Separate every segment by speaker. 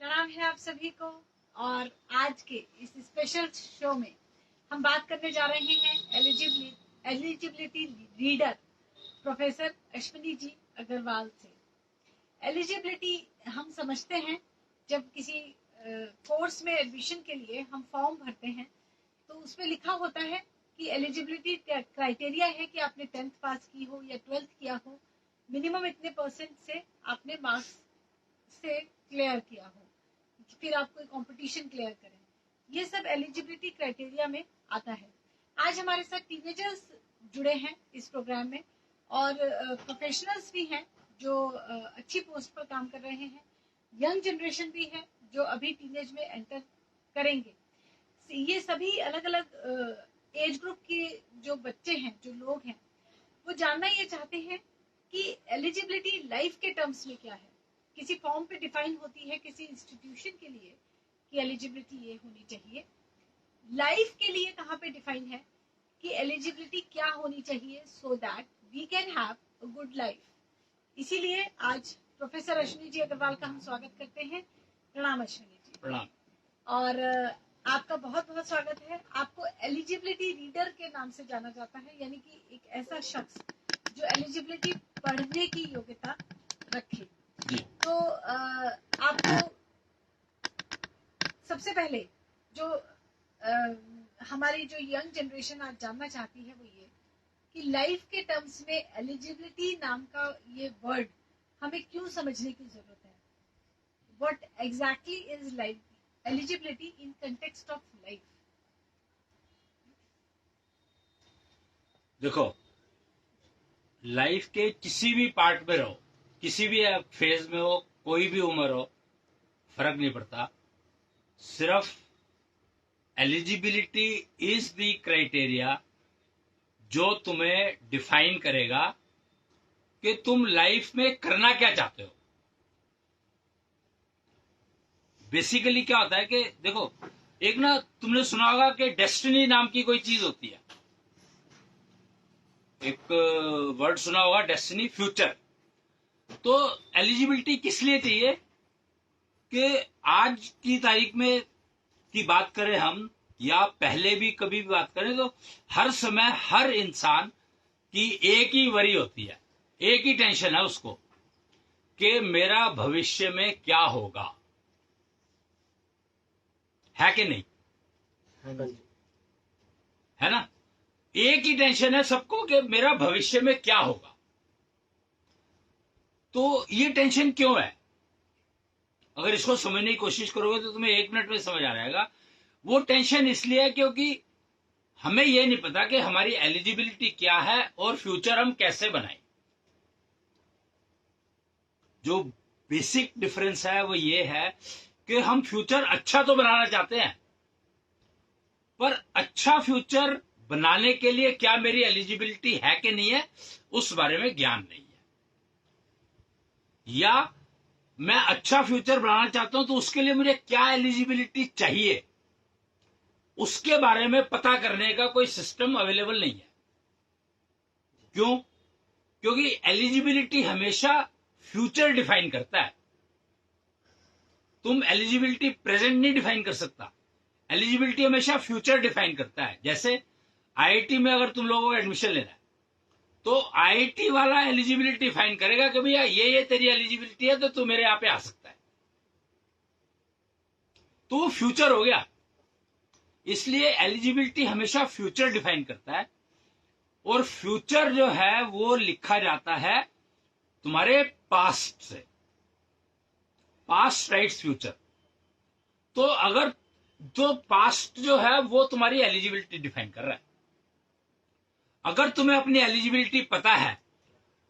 Speaker 1: प्रणाम है आप सभी को। और आज के इस स्पेशल शो में हम बात करने जा रहे हैं eligibility reader professor Ashwini ji Agarwal से। एलिजिबिलिटी हम समझते हैं, जब किसी कोर्स में एडमिशन के लिए हम फॉर्म भरते हैं तो उसमें लिखा होता है कि एलिजिबिलिटी क्राइटेरिया है कि आपने 10th पास की हो या 12th किया हो, मिनिमम इतने परसेंट से आपने मार्क्स से क्लियर किया हो, फिर आप कोई कंपटीशन क्लियर करें। ये सब एलिजिबिलिटी क्राइटेरिया में आता है। आज हमारे साथ टीनेजर्स जुड़े हैं इस प्रोग्राम में और प्रोफेशनल्स भी हैं जो अच्छी पोस्ट पर काम कर रहे हैं। यंग जनरेशन भी है जो अभी टीनेज में एंटर करेंगे। ये सभी अलग अलग एज ग्रुप के जो बच्चे हैं, जो लोग हैं, वो जानना ये चाहते हैं कि एलिजिबिलिटी लाइफ के टर्म्स में क्या है। किसी फॉर्म पे डिफाइन होती है किसी इंस्टीट्यूशन के लिए कि एलिजिबिलिटी ये होनी चाहिए, लाइफ के लिए कहाँ पे डिफाइन है कि एलिजिबिलिटी क्या होनी चाहिए so that we can have a good life. इसीलिए आज प्रोफेसर अश्विनी जी अग्रवाल का हम स्वागत करते हैं। प्रणाम अश्विनी जी।
Speaker 2: प्रणाम।
Speaker 1: और आपका बहुत बहुत स्वागत है। आपको एलिजिबिलिटी रीडर के नाम से जाना जाता है, यानी कि एक ऐसा शख्स जो एलिजिबिलिटी पढ़ने की योग्यता रखे। तो आपको सबसे पहले जो हमारी जो यंग जनरेशन आज जानना चाहती है वो ये कि लाइफ के टर्म्स में एलिजिबिलिटी नाम का ये वर्ड हमें क्यों समझने की जरूरत है। What exactly is life eligibility in context of life.
Speaker 2: देखो, लाइफ के किसी भी पार्ट में रहो, किसी भी फेज में हो, कोई भी उम्र हो, फर्क नहीं पड़ता। सिर्फ एलिजिबिलिटी इज द क्राइटेरिया जो तुम्हें डिफाइन करेगा कि तुम लाइफ में करना क्या चाहते हो। बेसिकली क्या होता है कि देखो, एक ना तुमने सुना होगा कि डेस्टिनी नाम की कोई चीज होती है। एक वर्ड सुना होगा, डेस्टिनी, फ्यूचर। तो एलिजिबिलिटी किस लिए चाहिए कि आज की तारीख में की बात करें हम, या पहले भी कभी भी बात करें, तो हर समय हर इंसान की एक ही वरी होती है, एक ही टेंशन है उसको कि मेरा भविष्य में क्या होगा। है कि नहीं? है ना? एक ही टेंशन है सबको कि मेरा भविष्य में क्या होगा। तो ये टेंशन क्यों है? अगर इसको समझने की कोशिश करोगे तो तुम्हें 1 मिनट में समझ आ जाएगा। वो टेंशन इसलिए है क्योंकि हमें यह नहीं पता कि हमारी एलिजिबिलिटी क्या है और फ्यूचर हम कैसे बनाएं। जो बेसिक डिफरेंस है वो ये है कि हम फ्यूचर अच्छा तो बनाना चाहते हैं, पर अच्छा फ्यूचर बनाने के लिए क्या मेरी एलिजिबिलिटी है कि नहीं है, उस बारे में ज्ञान नहीं है। या मैं अच्छा फ्यूचर बनाना चाहता हूं तो उसके लिए मुझे क्या एलिजिबिलिटी चाहिए, उसके बारे में पता करने का कोई सिस्टम अवेलेबल नहीं है। क्यों? क्योंकि एलिजिबिलिटी हमेशा फ्यूचर डिफाइन करता है। तुम एलिजिबिलिटी प्रेजेंट नहीं डिफाइन कर सकता। एलिजिबिलिटी हमेशा फ्यूचर डिफाइन करता है। जैसे आईआईटी में अगर तुम लोगों को एडमिशन लेना है तो आईआईटी वाला एलिजिबिलिटी डिफाइन करेगा कि भैया ये तेरी एलिजिबिलिटी है तो तू मेरे यहां पे आ सकता है। तो वो फ्यूचर हो गया। इसलिए एलिजिबिलिटी हमेशा फ्यूचर डिफाइन करता है, और फ्यूचर जो है वो लिखा जाता है तुम्हारे पास्ट से। Past rights future. तो अगर जो पास्ट जो है वो तुम्हारी एलिजिबिलिटी डिफाइन कर रहा है। अगर तुम्हें अपनी एलिजिबिलिटी पता है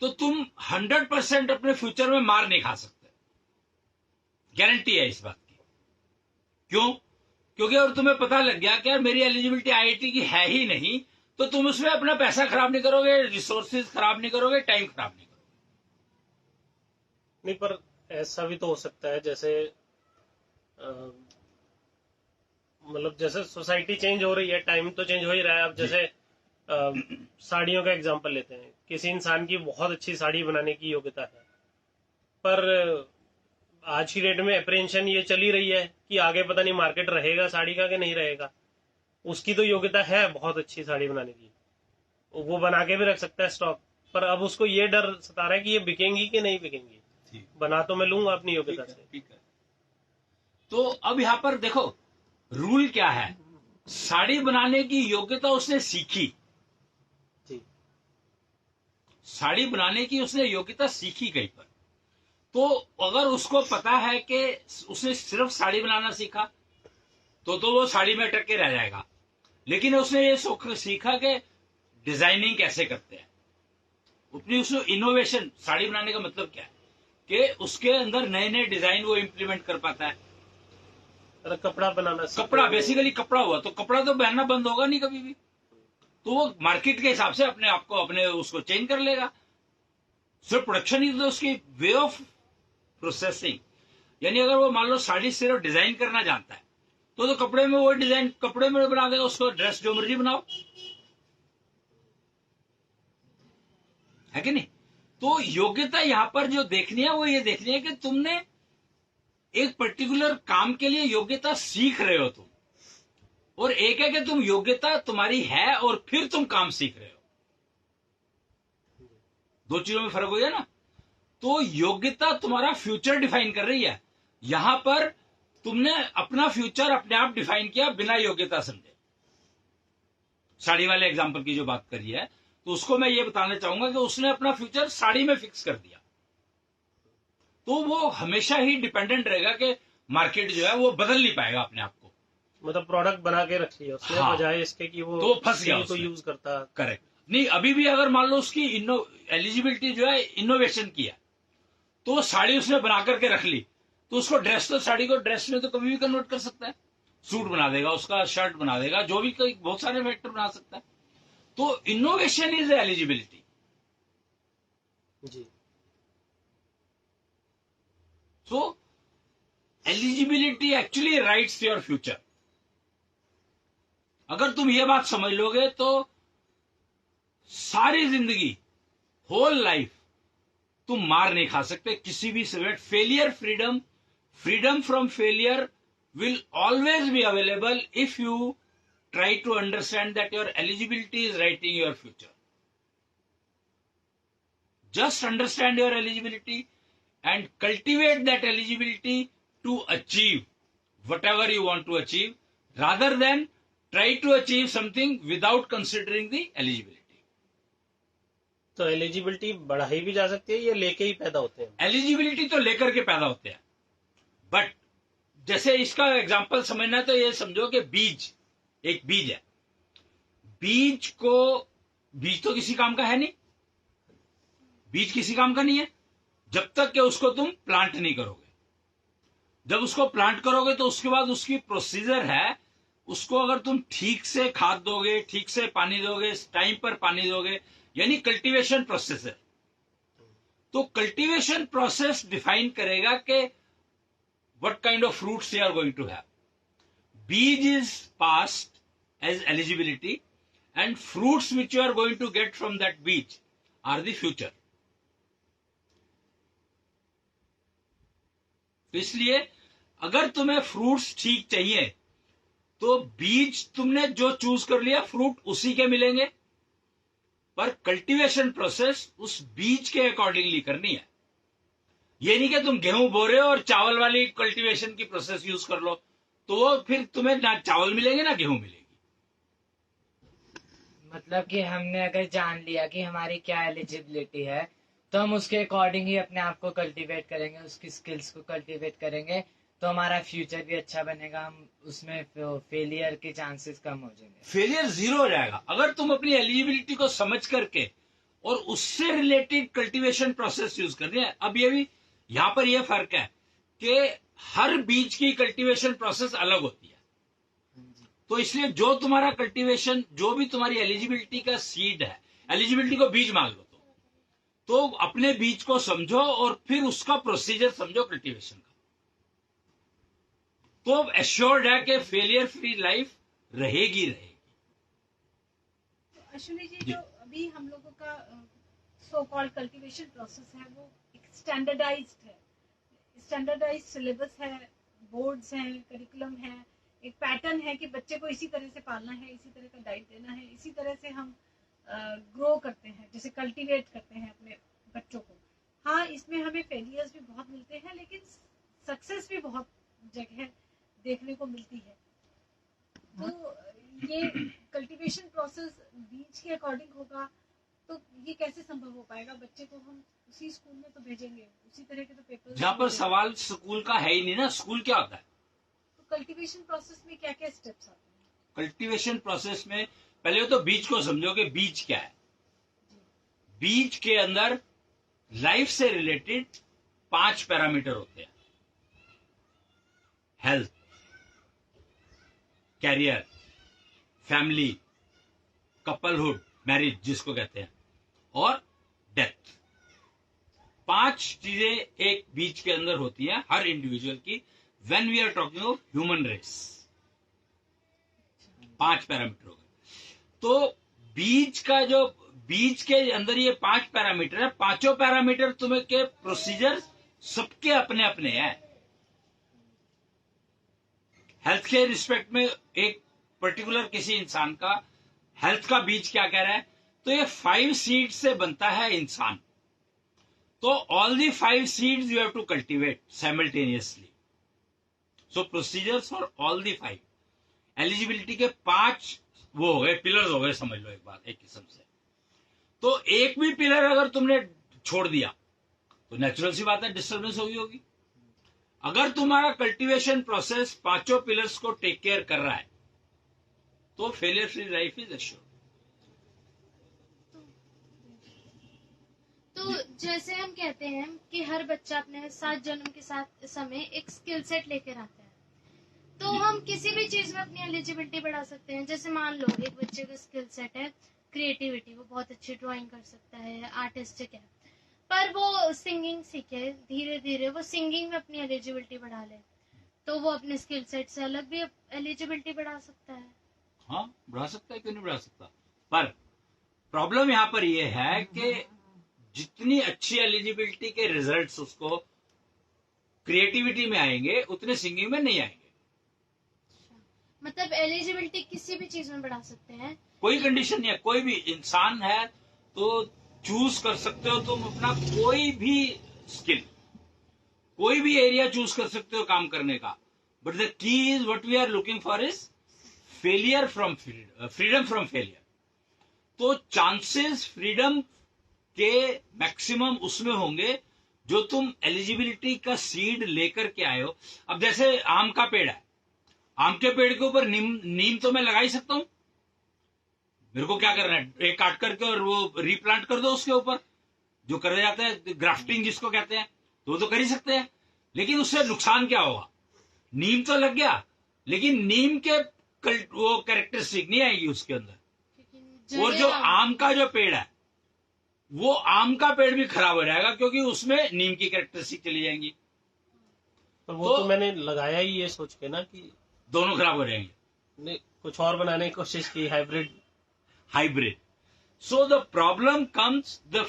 Speaker 2: तो तुम 100% अपने फ्यूचर में मार नहीं खा सकते। गारंटी है इस बात की। क्यों? क्योंकि अगर तुम्हें पता लग गया कि यार मेरी एलिजिबिलिटी आईआईटी की है ही नहीं, तो तुम उसमें अपना पैसा खराब नहीं करोगे, रिसोर्सेज खराब नहीं करोगे, टाइम खराब नहीं करोगे।
Speaker 3: नहीं, पर ऐसा भी तो हो सकता है जैसे मतलब जैसे सोसाइटी चेंज हो रही है, टाइम तो चेंज हो ही रहा है। अब जैसे साड़ियों का एग्जांपल लेते हैं। किसी इंसान की बहुत अच्छी साड़ी बनाने की योग्यता है, पर आज की डेट में अप्रेंशन ये चली रही है कि आगे पता नहीं मार्केट रहेगा साड़ी का कि नहीं रहेगा। उसकी तो योग्यता है बहुत अच्छी साड़ी बनाने की, वो बना के भी रख सकता है स्टॉक, पर अब उसको ये डर सता रहा है कि ये बिकेंगी कि नहीं बिकेंगी।
Speaker 2: ठीक
Speaker 3: बना तो मैं लूंगा अपनी योग्यता से।
Speaker 2: ठीक है। तो अब यहाँ पर देखो रूल क्या है, साड़ी बनाने की योग्यता उसने सीखी,
Speaker 3: जी
Speaker 2: साड़ी बनाने की उसने योग्यता सीखी कहीं पर, तो अगर उसको पता है कि उसने सिर्फ साड़ी बनाना सीखा तो वो साड़ी में अटक के रह जाएगा। लेकिन उसने ये सीखा कि डिजाइनिंग कैसे करते हैं, अपनी उसने इनोवेशन, साड़ी बनाने का मतलब क्या है कि उसके अंदर नए नए डिजाइन वो इम्प्लीमेंट कर पाता है।
Speaker 3: अगर कपड़ा बनाना
Speaker 2: कपड़ा बेसिकली कपड़ा हुआ तो कपड़ा तो पहनना बंद होगा नहीं कभी भी, तो वो मार्केट के हिसाब से अपने आप को अपने उसको चेंज कर लेगा। सिर्फ प्रोडक्शन ही तो उसकी वे ऑफ प्रोसेसिंग, यानी अगर वो मान लो साड़ी सिर्फ डिजाइन करना जानता है तो कपड़े में वो डिजाइन कपड़े में बना देगा, उसको ड्रेस जो मर्जी बनाओ, है कि नहीं। तो योग्यता यहां पर जो देखनी है वो ये देखनी है कि तुमने एक पर्टिकुलर काम के लिए योग्यता सीख रहे हो तुम, और एक है कि तुम योग्यता तुम्हारी है और फिर तुम काम सीख रहे हो, दो चीजों में फर्क हो गया ना। तो योग्यता तुम्हारा फ्यूचर डिफाइन कर रही है, यहां पर तुमने अपना फ्यूचर अपने आप डिफाइन किया बिना योग्यता समझे। साड़ी वाले एग्जाम्पल की जो बात करी है तो उसको मैं ये बताना चाहूंगा कि उसने अपना फ्यूचर साड़ी में फिक्स कर दिया, तो वो हमेशा ही डिपेंडेंट रहेगा कि मार्केट जो है वो बदल नहीं पाएगा अपने आप को।
Speaker 3: मतलब प्रोडक्ट बना के रख लिया उसने,
Speaker 2: हाँ,
Speaker 3: बजाय इसके कि वो
Speaker 2: तो फंस गया
Speaker 3: को यूज करता।
Speaker 2: करेक्ट नहीं, अभी भी अगर मान लो उसकी एलिजिबिलिटी जो है इनोवेशन की है, तो साड़ी उसने बना करके रख ली तो उसको ड्रेस, तो साड़ी को ड्रेस में तो कभी भी कन्वर्ट कर सकता है, सूट बना देगा, उसका शर्ट बना देगा, जो भी कोई बहुत सारे फैक्टर बना सकता है। तो इनोवेशन इज एलिजिबिलिटी।
Speaker 3: जी
Speaker 2: so eligibility actually writes your future. अगर तुम ये बात समझ लोगे तो सारी जिंदगी, होल लाइफ तुम मार नहीं खा सकते किसी भी समय। Failure freedom, freedom from failure will always be available if you try to understand that your eligibility is writing your future. Just understand your eligibility and cultivate that eligibility to achieve whatever you want to achieve, rather than try to achieve something without considering the eligibility.
Speaker 3: तो eligibility बढ़ाई भी जा सकती है या लेके ही पैदा होते हैं?
Speaker 2: एलिजिबिलिटी तो लेकर के पैदा होते हैं, बट जैसे इसका एग्जांपल समझना है तो ये समझो कि बीज, एक बीज है, बीज तो किसी काम का है नहीं, बीज किसी काम का नहीं है जब तक कि उसको तुम प्लांट नहीं करोगे। जब उसको प्लांट करोगे तो उसके बाद उसकी प्रोसीजर है, उसको अगर तुम ठीक से खाद दोगे, ठीक से पानी दोगे, टाइम पर पानी दोगे, यानी कल्टीवेशन प्रोसेस है। तो कल्टीवेशन प्रोसेस डिफाइन करेगा कि what kind of fruits they are going to have. Beej is past as eligibility and fruits which you are going to get from that beej are the future. तो इसलिए अगर तुम्हें fruits ठीक चाहिए तो बीज तुमने जो चूज कर लिया फ्रूट उसी के मिलेंगे, पर कल्टीवेशन प्रोसेस उस बीज के अकॉर्डिंगली करनी है। ये नहीं कि तुम गेहूं बो रहे हो और चावल वाली कल्टीवेशन की प्रोसेस यूज कर लो, तो वो फिर तुम्हें ना चावल मिलेंगे ना गेहूं मिलेगी।
Speaker 4: मतलब कि हमने अगर जान लिया कि हमारी क्या एलिजिबिलिटी है तो हम उसके अकॉर्डिंग ही अपने आप को कल्टीवेट करेंगे, उसकी स्किल्स को कल्टीवेट करेंगे, तो हमारा फ्यूचर भी अच्छा बनेगा, हम उसमें फेलियर के चांसेस कम हो जाएंगे।
Speaker 2: फेलियर जीरो हो जाएगा अगर तुम अपनी एलिजिबिलिटी को समझ करके और उससे रिलेटेड कल्टीवेशन प्रोसेस यूज कर रहे हैं। अब ये भी यहां पर यह फर्क है कि हर बीज की कल्टीवेशन प्रोसेस अलग होती है, तो इसलिए जो तुम्हारा कल्टीवेशन, जो भी तुम्हारी एलिजिबिलिटी का सीड है, एलिजिबिलिटी को बीज मान लो तो अपने बीज को समझो और फिर उसका प्रोसीजर समझो कल्टीवेशन का, तो एश्योर्ड है कि फेलियर फ्री लाइफ रहेगी।
Speaker 1: तो अश्विनी जी, जो अभी हम लोगों का सो कॉल्ड कल्टीवेशन प्रोसेस है वो एक स्टैंडर्डाइज्ड है, स्टैंडर्डाइज सिलेबस है, बोर्ड्स हैं, करिकुलम है, एक पैटर्न है कि बच्चे को इसी तरह से पालना है, इसी तरह का डाइट देना है, इसी तरह से हम ग्रो करते हैं, जैसे कल्टीवेट करते हैं अपने बच्चों को। हाँ, इसमें हमें फेलियर्स भी बहुत मिलते हैं, लेकिन सक्सेस भी बहुत जगह देखने को मिलती है। तो ये कल्टीवेशन प्रोसेस बीज के अकॉर्डिंग होगा, तो ये कैसे संभव हो पाएगा? बच्चे को हम उसी स्कूल में तो भेजेंगे, उसी तरह के तो पेपर।
Speaker 2: यहाँ पर सवाल स्कूल का है ही नहीं ना। स्कूल क्या होता है?
Speaker 1: तो कल्टीवेशन प्रोसेस में क्या क्या स्टेप्स आते हैं?
Speaker 2: कल्टीवेशन प्रोसेस में पहले तो बीज को समझो कि बीज क्या है। बीज के अंदर लाइफ से रिलेटेड 5 पैरामीटर होते हैं। हेल्थ, कैरियर, फैमिली, कपलहुड, मैरिज जिसको कहते हैं, और डेथ। 5 चीजें एक बीज के अंदर होती हैं हर इंडिविजुअल की। When we are talking of human race, 5 parameter हो गए। तो बीज के अंदर ये 5 पैरामीटर है। 5 पैरामीटर तुम्हें के प्रोसीजर सबके अपने अपने हैं। हेल्थ के रिस्पेक्ट में एक पर्टिकुलर किसी इंसान का हेल्थ का बीज क्या कह रहा है, तो ये 5 सीड्स से बनता है इंसान। तो all the 5 seeds you have to cultivate simultaneously. So procedures for all the 5। Eligibility के 5 वो हो गए, पिलर्स हो गए, समझ लो एक बात, एक किस्म से। तो एक भी पिलर अगर तुमने छोड़ दिया तो नेचुरल सी बात है, डिस्टर्बेंस होगी। अगर तुम्हारा कल्टीवेशन प्रोसेस 5 पिलर्स को टेक केयर कर रहा है तो failure free life is assured.
Speaker 5: तो जैसे हम कहते हैं कि हर बच्चा अपने 7 जन्म के साथ समय एक स्किल सेट लेकर आता है, तो हम किसी भी चीज में अपनी एलिजिबिलिटी बढ़ा सकते हैं। जैसे मान लो एक बच्चे का स्किल सेट है क्रिएटिविटी, वो बहुत अच्छी ड्राइंग कर सकता है, आर्टिस्टिक है, पर वो सिंगिंग सीखे, धीरे धीरे वो सिंगिंग में अपनी एलिजिबिलिटी बढ़ा ले, तो वो अपने स्किल सेट से अलग भी एलिजिबिलिटी बढ़ा सकता है।
Speaker 2: हाँ, बढ़ा सकता है, क्यों नहीं बढ़ा सकता। पर प्रॉब्लम यहाँ पर ये है कि जितनी अच्छी एलिजिबिलिटी के रिजल्ट्स उसको क्रिएटिविटी में आएंगे उतने सिंगिंग में नहीं आएंगे।
Speaker 5: मतलब एलिजिबिलिटी किसी भी चीज में बढ़ा सकते हैं,
Speaker 2: कोई कंडीशन नहीं है। कोई भी इंसान है तो चूज कर सकते हो तुम अपना कोई भी स्किल, कोई भी एरिया चूज कर सकते हो काम करने का। But the key is what we are looking for is failure from freedom from failure. तो चांसेस फ्रीडम के मैक्सिमम उसमें होंगे जो तुम एलिजिबिलिटी का सीड लेकर के आए हो। अब जैसे आम का पेड़ है, आम के पेड़ के ऊपर नीम तो मैं लगा ही सकता हूं। मेरे को क्या करना है, एक काट करके और वो रीप्लांट कर दो उसके ऊपर, जो कर जाता है ग्राफ्टिंग जिसको कहते हैं, तो कर ही सकते हैं। लेकिन उससे नुकसान क्या होगा? नीम तो लग गया, लेकिन नीम के वो कैरेक्टरिस्टिक नहीं आएगी उसके अंदर। और जो आम का जो पेड़ है वो आम का पेड़ भी खराब हो जाएगा क्योंकि उसमें नीम की कैरेक्टरिस्टिक चली जाएंगी।
Speaker 3: पर वो तो मैंने लगाया ही ये सोच के ना कि
Speaker 2: दोनों खराब हो जाएंगे।
Speaker 3: नहीं, कुछ और बनाने की कोशिश की, hybrid. So the problem comes the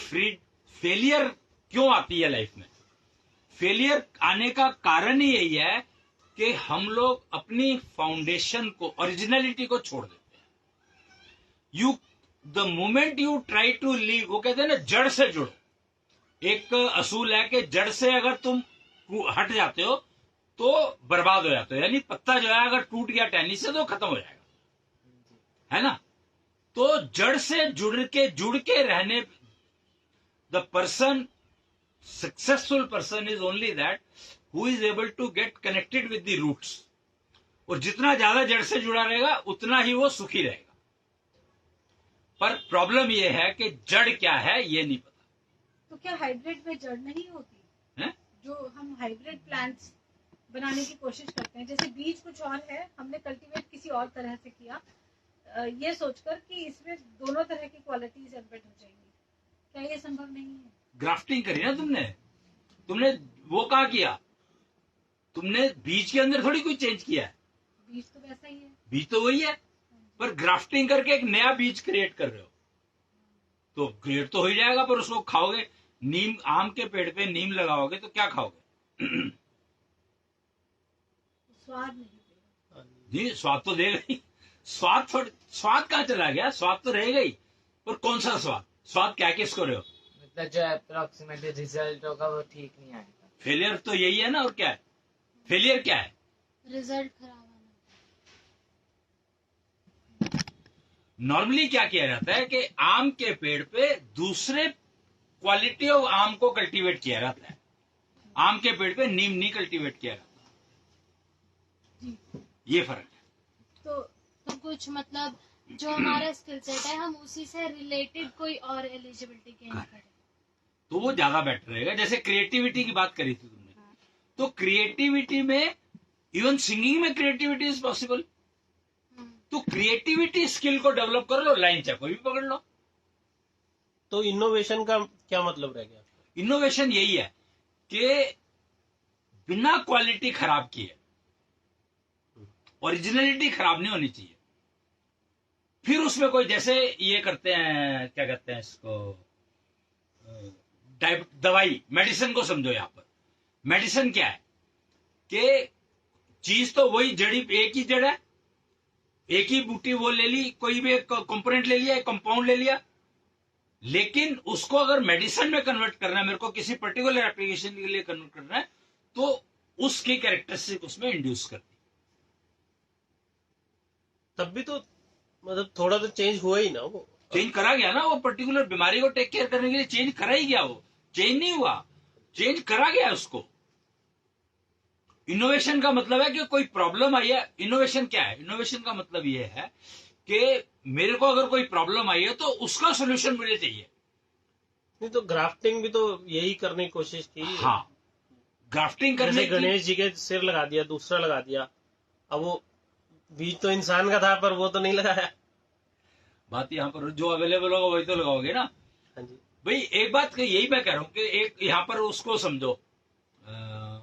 Speaker 2: failure क्यों आती है लाइफ में? फेलियर आने का कारण ही यही है कि हम लोग अपनी फाउंडेशन को, ओरिजिनलिटी को छोड़ देते हैं। The moment you try to leave, वो कहते हैं ना जड़ से जुड़ो। एक असूल है कि जड़ से अगर तुम हट जाते हो तो बर्बाद हो जाते हो। यानी पत्ता जो है अगर टूट गया टहनी से तो खत्म हो जाएगा, है ना। तो जड़ से जुड़ के रहने, the person, successful person is only that who is able to get connected with the roots. और जितना ज्यादा जड़ से जुड़ा रहेगा उतना ही वो सुखी रहेगा। पर प्रॉब्लम ये है कि जड़ क्या है ये नहीं पता।
Speaker 1: तो क्या हाइब्रिड में जड़ नहीं होती
Speaker 2: है?
Speaker 1: जो हम हाइब्रिड प्लांट्स बनाने की कोशिश करते हैं, जैसे बीज कुछ और है, हमने कल्टीवेट किसी और तरह से किया, ये सोचकर कि इसमें दोनों तरह की क्वालिटीज एम्बेड हो जाएंगी, क्या ये संभव नहीं है?
Speaker 2: ग्राफ्टिंग करी ना तुमने वो कहाँ किया? तुमने बीज के अंदर थोड़ी कोई चेंज किया है।
Speaker 1: बीज तो वैसा ही है,
Speaker 2: बीज तो वही है, पर ग्राफ्टिंग करके एक नया बीज क्रिएट कर रहे हो तो क्रिएट तो हो ही जाएगा, पर उसको खाओगे। नीम, आम के पेड़ पे नीम लगाओगे तो क्या खाओगे?
Speaker 1: स्वाद नहीं देगा।
Speaker 2: जी स्वाद तो देगा ही। स्वाद कहाँ चला गया? स्वाद तो रहेगा ही, पर कौन सा स्वाद? स्वाद क्या किसको रहे हो?
Speaker 4: मतलब जो अप्रोक्सीमेटली रिजल्ट होगा वो ठीक नहीं आएगा।
Speaker 2: फेलियर तो यही है ना, और क्या है? फेलियर क्या है?
Speaker 5: रिजल्ट खराब आना।
Speaker 2: नॉर्मली क्या किया जाता है कि आम के पेड़ पे दूसरे क्वालिटी ऑफ आम को कल्टीवेट किया जाता है, आम के पेड़ पे नीम नहीं कल्टीवेट किया जाता। ये फर्क है।
Speaker 5: तो कुछ मतलब जो हमारा स्किल सेट है हम उसी से रिलेटेड कोई और एलिजिबिलिटी गेन करें
Speaker 2: तो वो ज्यादा बेटर रहेगा। जैसे क्रिएटिविटी की बात करी थी तुमने, तो क्रिएटिविटी में इवन सिंगिंग में क्रिएटिविटी इज पॉसिबल। तो क्रिएटिविटी स्किल को डेवलप कर लो, लाइन चाहे कोई भी पकड़ लो।
Speaker 3: तो इनोवेशन का क्या मतलब रह गया?
Speaker 2: इनोवेशन यही है कि बिना क्वालिटी खराब किए ओरिजिनलिटी खराब नहीं होनी चाहिए। फिर उसमें कोई जैसे ये करते हैं, क्या कहते हैं इसको, दवाई मेडिसिन को समझो। यहां पर मेडिसिन क्या है कि चीज तो वही जड़ी, एक ही जड़ है, एक ही बूटी वो ले ली, कोई भी एक कंपोनेंट ले लिया, एक कंपाउंड ले लिया, लेकिन उसको अगर मेडिसिन में कन्वर्ट करना है, मेरे को किसी पर्टिकुलर एप्लीकेशन के लिए कन्वर्ट करना है, तो उसकी कैरेक्टरिस्टिक उसमें इंड्यूस करती।
Speaker 3: तब भी तो मतलब थोड़ा तो चेंज हुआ ही ना, वो
Speaker 2: चेंज करा गया ना, वो पर्टिकुलर बीमारी को टेक केयर करने के लिए चेंज करा ही गया। वो चेंज नहीं हुआ, चेंज करा गया उसको। इनोवेशन का मतलब है कि कोई प्रॉब्लम आई है। इनोवेशन क्या है? इनोवेशन का मतलब यह है कि मेरे को अगर कोई प्रॉब्लम आई है तो उसका सोल्यूशन मुझे चाहिए।
Speaker 3: नहीं तो ग्राफ्टिंग भी तो यही करने की कोशिश थी।
Speaker 2: हाँ, ग्राफ्टिंग करने
Speaker 3: जैसे गणेश जी के सिर लगा दिया, दूसरा लगा दिया, अब वो बीज तो इंसान का था पर वो तो नहीं लगाया।
Speaker 2: बात यहाँ पर जो अवेलेबल होगा वही तो लगाओगे ना।
Speaker 3: हाँ जी
Speaker 2: भाई एक बात यही मैं कह रहा हूँ कि एक यहाँ पर उसको समझो।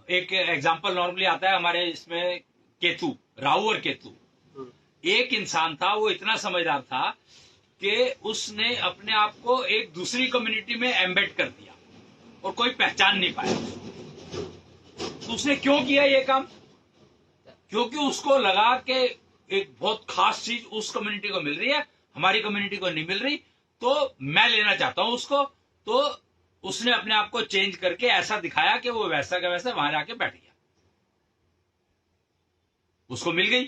Speaker 2: एक एग्जांपल नॉर्मली आता है हमारे इसमें, केतु, राहु और केतु। एक इंसान था, वो इतना समझदार था कि उसने अपने आप को एक दूसरी कम्युनिटी में एम्बेड कर दिया और कोई पहचान नहीं पाया। तो उसने क्यों किया ये काम? क्योंकि उसको लगा कि एक बहुत खास चीज उस कम्युनिटी को मिल रही है, हमारी कम्युनिटी को नहीं मिल रही, तो मैं लेना चाहता हूं उसको। तो उसने अपने आप को चेंज करके ऐसा दिखाया कि वो वैसा का वैसा वहां जाके बैठ गया, उसको मिल गई।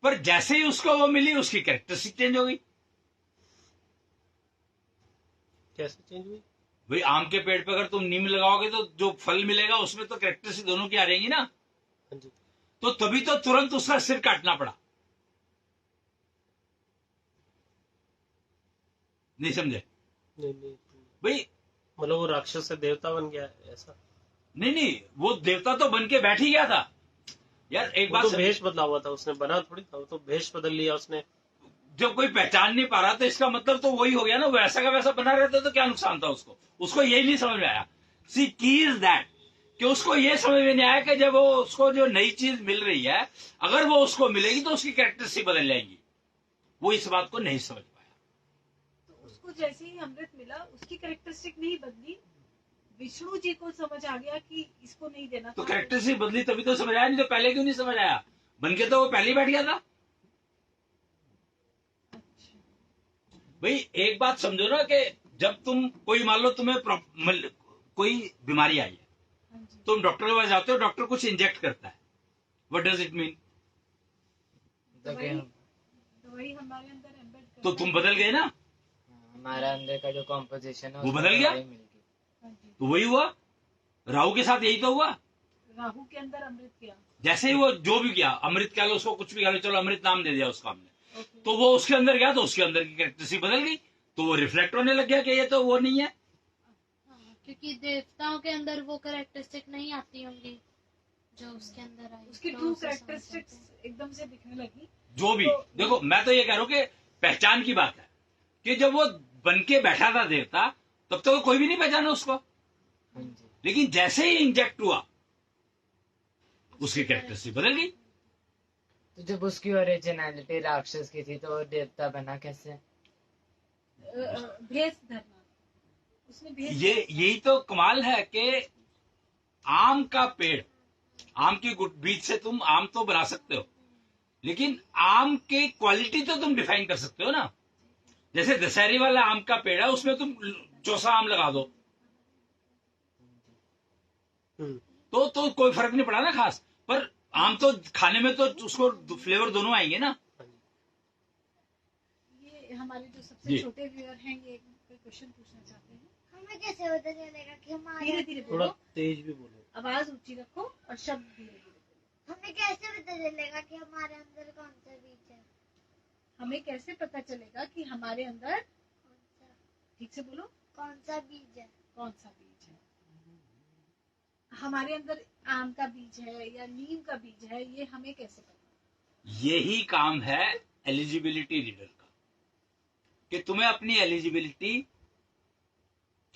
Speaker 2: पर जैसे ही उसको वो मिली, उसकी कैरेक्टरिस्टिक चेंज हो गई।
Speaker 3: कैसे चेंज हुई?
Speaker 2: भाई आम के पेड़ पे अगर तुम नीम लगाओगे तो जो फल मिलेगा उसमें तो कैरेक्टरिस्टिक दोनों की आ रहेंगी ना।
Speaker 3: हाँ जी।
Speaker 2: तो तभी तो तुरंत उसका सिर काटना पड़ा। नहीं समझे?
Speaker 3: नहीं
Speaker 2: भाई
Speaker 3: मतलब वो राक्षस से देवता बन गया है ऐसा?
Speaker 2: नहीं, वो देवता तो बन के बैठ ही गया था यार। एक बात
Speaker 3: तो भेष बदला हुआ था, उसने बना थोड़ी था, वो तो भेष बदल लिया उसने।
Speaker 2: जब कोई पहचान नहीं पा रहा तो इसका मतलब तो वही हो गया ना, वो ऐसा का वैसा बना रहता तो क्या नुकसान था उसको यही नहीं समझ में आया। सी की इज दैट कि उसको ये समझ में नहीं आया कि जब वो उसको जो नई चीज मिल रही है, अगर वो उसको मिलेगी तो उसकी कैरेक्टरिस्टिक बदल जाएंगी। वो इस बात को नहीं समझ पाया।
Speaker 1: तो उसको जैसे ही अमृत मिला उसकी कैरेक्टरिस्टिक नहीं बदली, विष्णु जी को समझ आ गया कि इसको नहीं देना
Speaker 2: तो
Speaker 1: था।
Speaker 2: कैरेक्टरिस्टिक बदली तभी तो समझ आया, नहीं तो पहले क्यों नहीं समझ आया? बन के तो वो पहले ही बैठ गया था। भाई एक बात समझो ना कि जब तुम कोई, मान लो तुम्हें कोई बीमारी आई है, तुम डॉक्टर के पास जाते हो, डॉक्टर कुछ इंजेक्ट करता है, व्हाट डज इट मीन?
Speaker 1: दवाई हमारे अंदर एम्बेड करता
Speaker 2: तो तुम बदल गए ना,
Speaker 4: हमारा अंदर का जो कॉम्पोजिशन है
Speaker 2: वो
Speaker 4: उसमें
Speaker 2: बदल गया।
Speaker 4: दवाई मिल गई।
Speaker 1: हाँ जी।
Speaker 2: तो वही हुआ, राहु के साथ यही तो हुआ।
Speaker 1: राहु के अंदर अमृत किया।
Speaker 2: जैसे ही वो जो भी किया, अमृत कह लो उसको, कुछ भी कह लो, चलो अमृत नाम दे दिया उसको हमने,
Speaker 1: ओके।
Speaker 2: तो वो उसके अंदर गया तो उसके अंदर की कैरेक्टरिस्टिक बदल गई, तो वो रिफ्लेक्ट होने लग गया कि ये तो वो नहीं है।
Speaker 5: हाँ, क्योंकि देवताओं के अंदर वो कैरेक्टरिस्टिक नहीं आती होंगी जो उसके अंदर आई,
Speaker 1: उसकी
Speaker 5: तो
Speaker 1: ट्रू
Speaker 5: उसे समझ
Speaker 1: कैरेक्टरिस्टिक्स
Speaker 5: जाते हैं।
Speaker 1: एकदम से दिखने लगी।
Speaker 2: जो भी
Speaker 1: तो-
Speaker 2: देखो, मैं तो ये कह रहा हूं कि पहचान की बात है कि जब वो बन के बैठा था देवता, तब तो कोई भी नहीं पहचाना उसको,
Speaker 4: हाँ जी।
Speaker 2: लेकिन जैसे ही इंजेक्ट हुआ उसकी कैरेक्टरिस्टिक बदल गई।
Speaker 4: तो जब उसकी ओरिजिनलिटी राक्षस की थी तो वो देवता बना कैसे?
Speaker 1: भेष धरना, उसने भेष
Speaker 2: यही तो कमाल है कि आम का पेड़, आम की बीज से तुम आम तो बना सकते हो, लेकिन आम की क्वालिटी तो तुम डिफाइन कर सकते हो ना। जैसे दशहरी वाला आम का पेड़ है, उसमें तुम चौसा आम लगा दो तो कोई फर्क नहीं पड़ा ना खास, पर आम तो खाने में तो उसको फ्लेवर दोनों आएंगे ना।
Speaker 1: ये हमारे जो सबसे
Speaker 2: जी।
Speaker 1: छोटे व्यूअर हैं, ये कोई क्वेश्चन पूछना चाहते हैं।
Speaker 5: हमें कैसे पता चलेगा कि हमारे
Speaker 1: धीरे धीरे
Speaker 3: थोड़ा
Speaker 1: बोलो,
Speaker 3: तेज भी बोलो।
Speaker 1: आवाज ऊंची रखो और शब्द धीरे धीरे बोलो।
Speaker 5: हमें कैसे पता चलेगा कि हमारे अंदर कौन सा बीज है?
Speaker 1: हमें कैसे पता चलेगा कि हमारे अंदर,
Speaker 5: कौन सा
Speaker 1: ठीक से बोलो,
Speaker 5: कौन सा बीज है?
Speaker 1: कौन सा बीज है? हमारे अंदर आम का बीज है या नीम का बीज है, ये हमें कैसे पता?
Speaker 2: यही काम है एलिजिबिलिटी रीडर का, कि तुम्हें अपनी एलिजिबिलिटी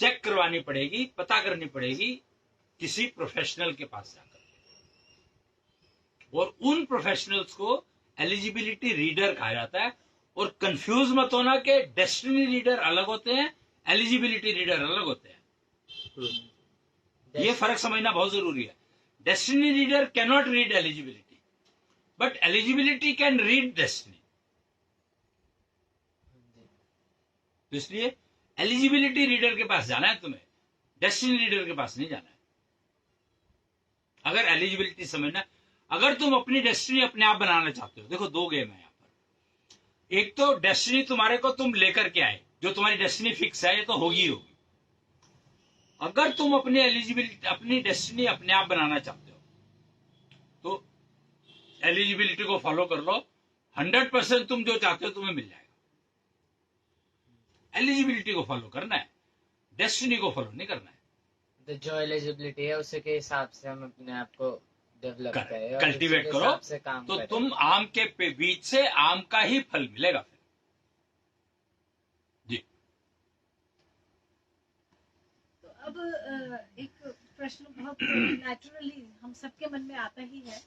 Speaker 2: चेक करवानी पड़ेगी, पता करनी पड़ेगी किसी प्रोफेशनल के पास जाकर, और उन प्रोफेशनल्स को एलिजिबिलिटी रीडर कहा जाता है। और कंफ्यूज मत होना कि डेस्टिनी रीडर अलग होते हैं, एलिजिबिलिटी रीडर अलग होते हैं। ये फर्क समझना बहुत जरूरी है। Destiny reader can not read eligibility, but eligibility can read destiny. इसलिए एलिजिबिलिटी रीडर के पास जाना है तुम्हें, डेस्टिनी रीडर के पास नहीं जाना है। अगर एलिजिबिलिटी समझना, अगर तुम अपनी डेस्टिनी अपने आप बनाना चाहते हो, देखो दो गेम है यहाँ पर। एक तो डेस्टिनी तुम्हारे को तुम लेकर के आए, जो तुम्हारी डेस्टिनी फिक्स है, ये तो होगी होगी। अगर तुम अपनी एलिजिबिलिटी, अपनी डेस्टिनी अपने आप बनाना चाहते हो, तो एलिजिबिलिटी को फॉलो कर लो। 100% तुम जो चाहते हो तुम्हें मिल जाएगा। एलिजिबिलिटी को फॉलो करना है, डेस्टिनी को फॉलो नहीं करना है।
Speaker 4: तो जो एलिजिबिलिटी है उसी के हिसाब से हम अपने आप को डेवलप करें और
Speaker 2: कल्टीवेट
Speaker 4: उसी के
Speaker 2: करो,
Speaker 4: हिसाब से काम
Speaker 2: तो
Speaker 4: करें।
Speaker 2: तुम आम के बीज से आम का ही फल मिलेगा फिर। जी।
Speaker 1: तो अब एक प्रश्न बहुत नेचुरली हम सबके मन में आता ही है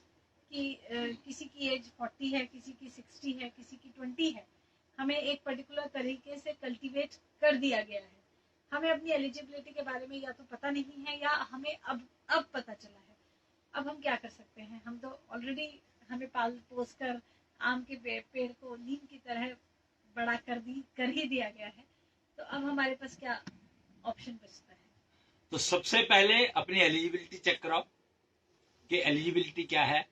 Speaker 1: कि किसी की एज 40 है, किसी की 60 है, किसी की 20 है। हमें एक पर्टिकुलर तरीके से कल्टीवेट कर दिया गया है। हमें अपनी एलिजिबिलिटी के बारे में या तो पता नहीं है, या हमें अब पता चला है। अब हम क्या कर सकते हैं? हम तो ऑलरेडी, हमें पाल पोस कर आम के पेड़ को नीम की तरह बड़ा कर ही दिया गया है। तो अब हमारे पास क्या ऑप्शन बचता है?
Speaker 2: तो सबसे पहले अपनी एलिजिबिलिटी चेक कराओ कि एलिजिबिलिटी क्या है,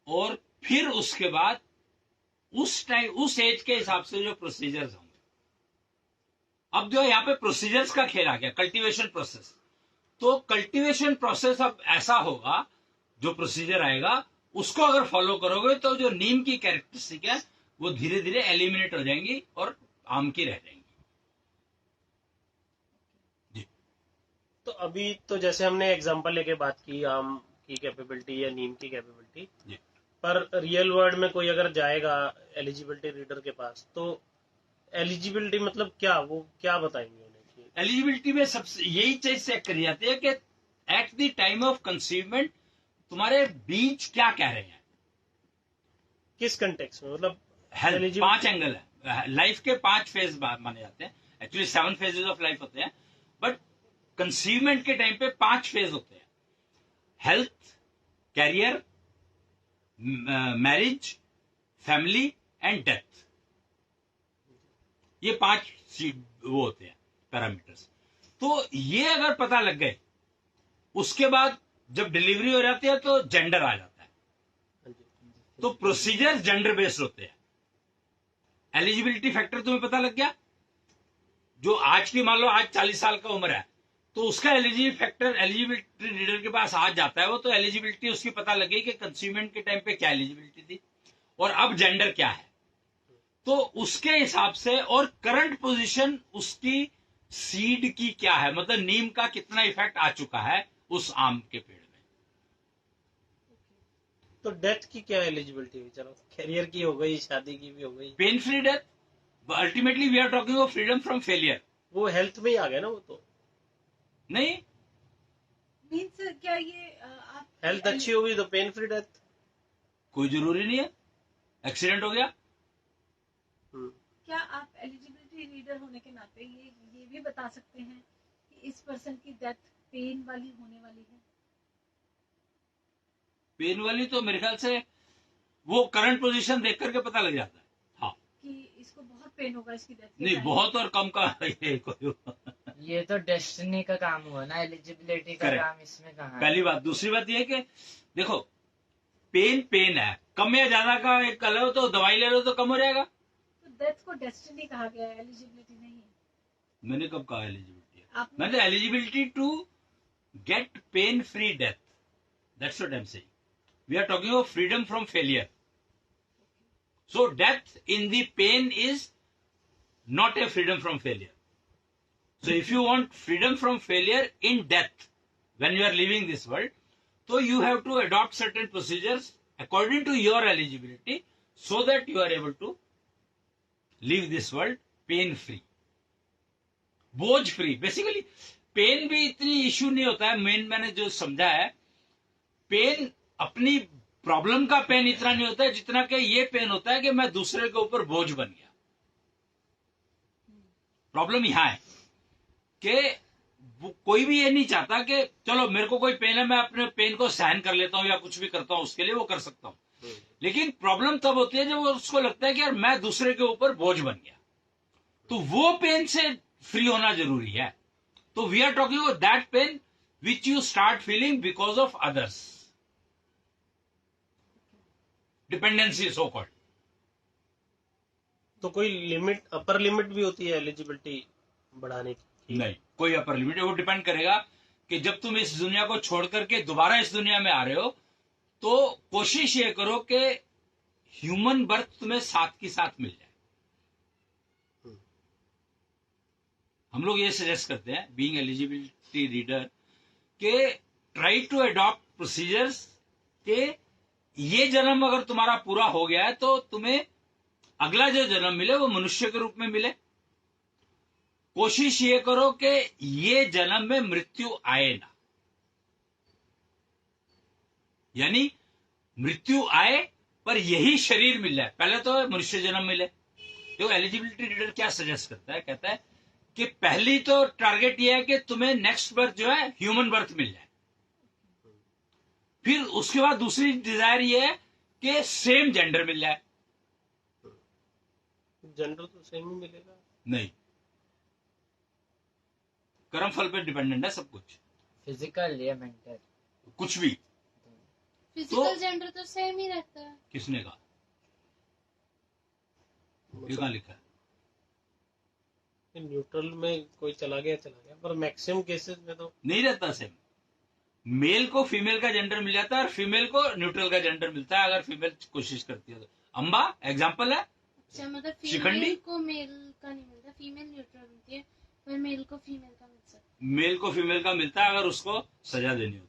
Speaker 2: और फिर उसके बाद उस टाइम, उस एज के हिसाब से जो प्रोसीजर्स होंगे। अब जो यहाँ पे प्रोसीजर्स का खेल आ गया, कल्टीवेशन प्रोसेस। तो कल्टीवेशन प्रोसेस अब ऐसा होगा, जो प्रोसीजर आएगा उसको अगर फॉलो करोगे तो जो नीम की कैरेक्टरिस्टिक है वो धीरे धीरे एलिमिनेट हो जाएंगी और आम की रह जाएंगी। जी।
Speaker 3: तो अभी तो जैसे हमने एग्जांपल लेके बात की आम की कैपेबिलिटी या नीम की कैपेबिलिटी,
Speaker 2: जी।
Speaker 3: पर रियल वर्ल्ड में कोई अगर जाएगा एलिजिबिलिटी रीडर के पास, तो एलिजिबिलिटी मतलब क्या, वो क्या बताएंगे उन्हें?
Speaker 2: एलिजिबिलिटी में सबसे यही चीज चेक करी जाती है कि एट द टाइम ऑफ कंसीवमेंट तुम्हारे बीज क्या कह रहे हैं,
Speaker 3: किस कंटेक्स्ट में, मतलब
Speaker 2: हेल्थ। 5 एंगल है, लाइफ के 5 फेज माने जाते हैं। एक्चुअली 7 फेजेस ऑफ लाइफ होते हैं, बट कंसीवमेंट के टाइम पे 5 फेज होते हैं: health, career, marriage, family and death. ये 5 वो होते हैं पैरामीटर्स। तो ये अगर पता लग गए, उसके बाद जब डिलीवरी हो जाती है तो जेंडर आ जाता है। तो प्रोसीजर जेंडर बेस्ड होते हैं। एलिजिबिलिटी फैक्टर तुम्हें पता लग गया, जो आज की, मान लो आज 40 साल का उम्र है, तो उसका एलिजिबिलिटी रीडर के पास आज जाता है वो, तो एलिजिबिलिटी उसकी पता लग गई कि कंसीवमेंट के टाइम पे क्या एलिजिबिलिटी थी और अब जेंडर क्या है। तो उसके हिसाब से, और करंट पोजीशन उसकी सीड की क्या है, मतलब नीम का कितना इफेक्ट आ चुका है उस आम के पेड़ में।
Speaker 3: तो डेथ की क्या एलिजिबिलिटी हुई? चलो कैरियर की हो गई, शादी की भी हो गई,
Speaker 2: pain free death. Ultimately we are talking of freedom from failure.
Speaker 3: वो हेल्थ में ही आ गया ना, वो तो
Speaker 2: नहीं,
Speaker 1: मीन्स क्या ये आप
Speaker 3: हेल्थ अच्छी होगी तो पेन फ्री डेथ।
Speaker 2: कोई जरूरी नहीं है, एक्सीडेंट हो गया।
Speaker 1: क्या आप एलिजिबिलिटी रीडर होने के नाते ये भी बता सकते हैं कि इस पर्सन की डेथ पेन वाली होने वाली है?
Speaker 2: पेन वाली तो मेरे ख्याल से वो करंट पोजीशन देख करके पता लग जाता है। हाँ,
Speaker 1: कि इसको बहुत पेन होगा इसकी डेथ
Speaker 2: नहीं बहुत और कम का ये कोई
Speaker 4: ये तो डेस्टिनी का काम हुआ ना, एलिजिबिलिटी का
Speaker 2: Correct.
Speaker 4: काम इसमें कहाँ है?
Speaker 2: पहली बात। दूसरी बात ये है कि देखो पेन है, कम या ज्यादा का एक कल हो तो दवाई ले लो तो कम हो जाएगा।
Speaker 1: तो डेथ को डेस्टिनी कहा गया है, एलिजिबिलिटी नहीं है।
Speaker 2: मैंने कब कहा एलिजिबिलिटी?
Speaker 1: आपने
Speaker 2: मैंने eligibility to get pain free death, that's what I am saying. We are talking of freedom from failure. So death in the pain is not a freedom from failure. So if you want freedom from failure in death, when you are leaving this world, so you have to adopt certain procedures according to your eligibility so that you are able to leave this world pain free, बोझ free. Basically pen भी इतनी issue नहीं होता है। Main मैंने जो समझा है, पेन अपनी प्रॉब्लम का पेन इतना नहीं होता है जितना कि ये पेन होता है कि मैं दूसरे के ऊपर बोझ बन गया। प्रॉब्लम यहां है कि कोई भी ये नहीं चाहता कि चलो मेरे को कोई पेन है, मैं अपने पेन को सहन कर लेता हूं या कुछ भी करता हूं, उसके लिए वो कर सकता हूं। लेकिन प्रॉब्लम तब होती है जब उसको लगता है कि यार मैं दूसरे के ऊपर बोझ बन गया, तो वो पेन से फ्री होना जरूरी है। तो we are talking about that pain which you start feeling because of others, dependency so called.
Speaker 3: तो कोई लिमिट, अपर लिमिट भी होती है एलिजिबिलिटी बढ़ाने की?
Speaker 2: नहीं, कोई अपर लिमिट। वो डिपेंड करेगा कि जब तुम इस दुनिया को छोड़ करके दोबारा इस दुनिया में आ रहे हो तो कोशिश ये करो कि ह्यूमन बर्थ तुम्हें साथ की साथ मिल जाए। हम लोग ये सजेस्ट करते हैं बीइंग एलिजिबिलिटी रीडर के ट्राई टू अडॉप्ट प्रोसीजर्स के ये जन्म अगर तुम्हारा पूरा हो गया है तो तुम्हें अगला जो जन्म मिले वो मनुष्य के रूप में मिले। कोशिश ये करो कि ये जन्म में मृत्यु आए ना, यानी मृत्यु आए पर यही शरीर मिल जाए। पहले तो मनुष्य जन्म मिले। तो एलिजिबिलिटी रीडर क्या सजेस्ट करता है, कहता है कि पहली तो टारगेट ये है कि तुम्हें नेक्स्ट बर्थ जो है ह्यूमन बर्थ मिल जाए। फिर उसके बाद दूसरी डिजायर ये है कि सेम जेंडर मिल जाए।
Speaker 3: जेंडर तो सेम ही मिलेगा?
Speaker 2: नहीं, कर्म फल पे डिपेंडेंट है सब कुछ,
Speaker 4: फिजिकल या मेंटल,
Speaker 2: कुछ भी।
Speaker 5: फिजिकल जेंडर तो सेम ही रहता है।
Speaker 2: किसने कहा? ये कहाँ लिखा है?
Speaker 3: न्यूट्रल में कोई चला गया, पर मैक्सिमम केसेस में तो
Speaker 2: नहीं रहता सेम। मेल को फीमेल का जेंडर मिल जाता है और फीमेल को न्यूट्रल का जेंडर मिलता है अगर फीमेल कोशिश करती है तो। अम्बा एग्जाम्पल है।
Speaker 5: अच्छा, मतलब
Speaker 2: शिखंडी?
Speaker 5: फीमेल को मेल का नहीं मिलता, फीमेल न्यूट्रल होती है, पर मेल को फीमेल का मिल सकता है।
Speaker 2: मेल को फीमेल का मिलता है अगर उसको सजा देनी हो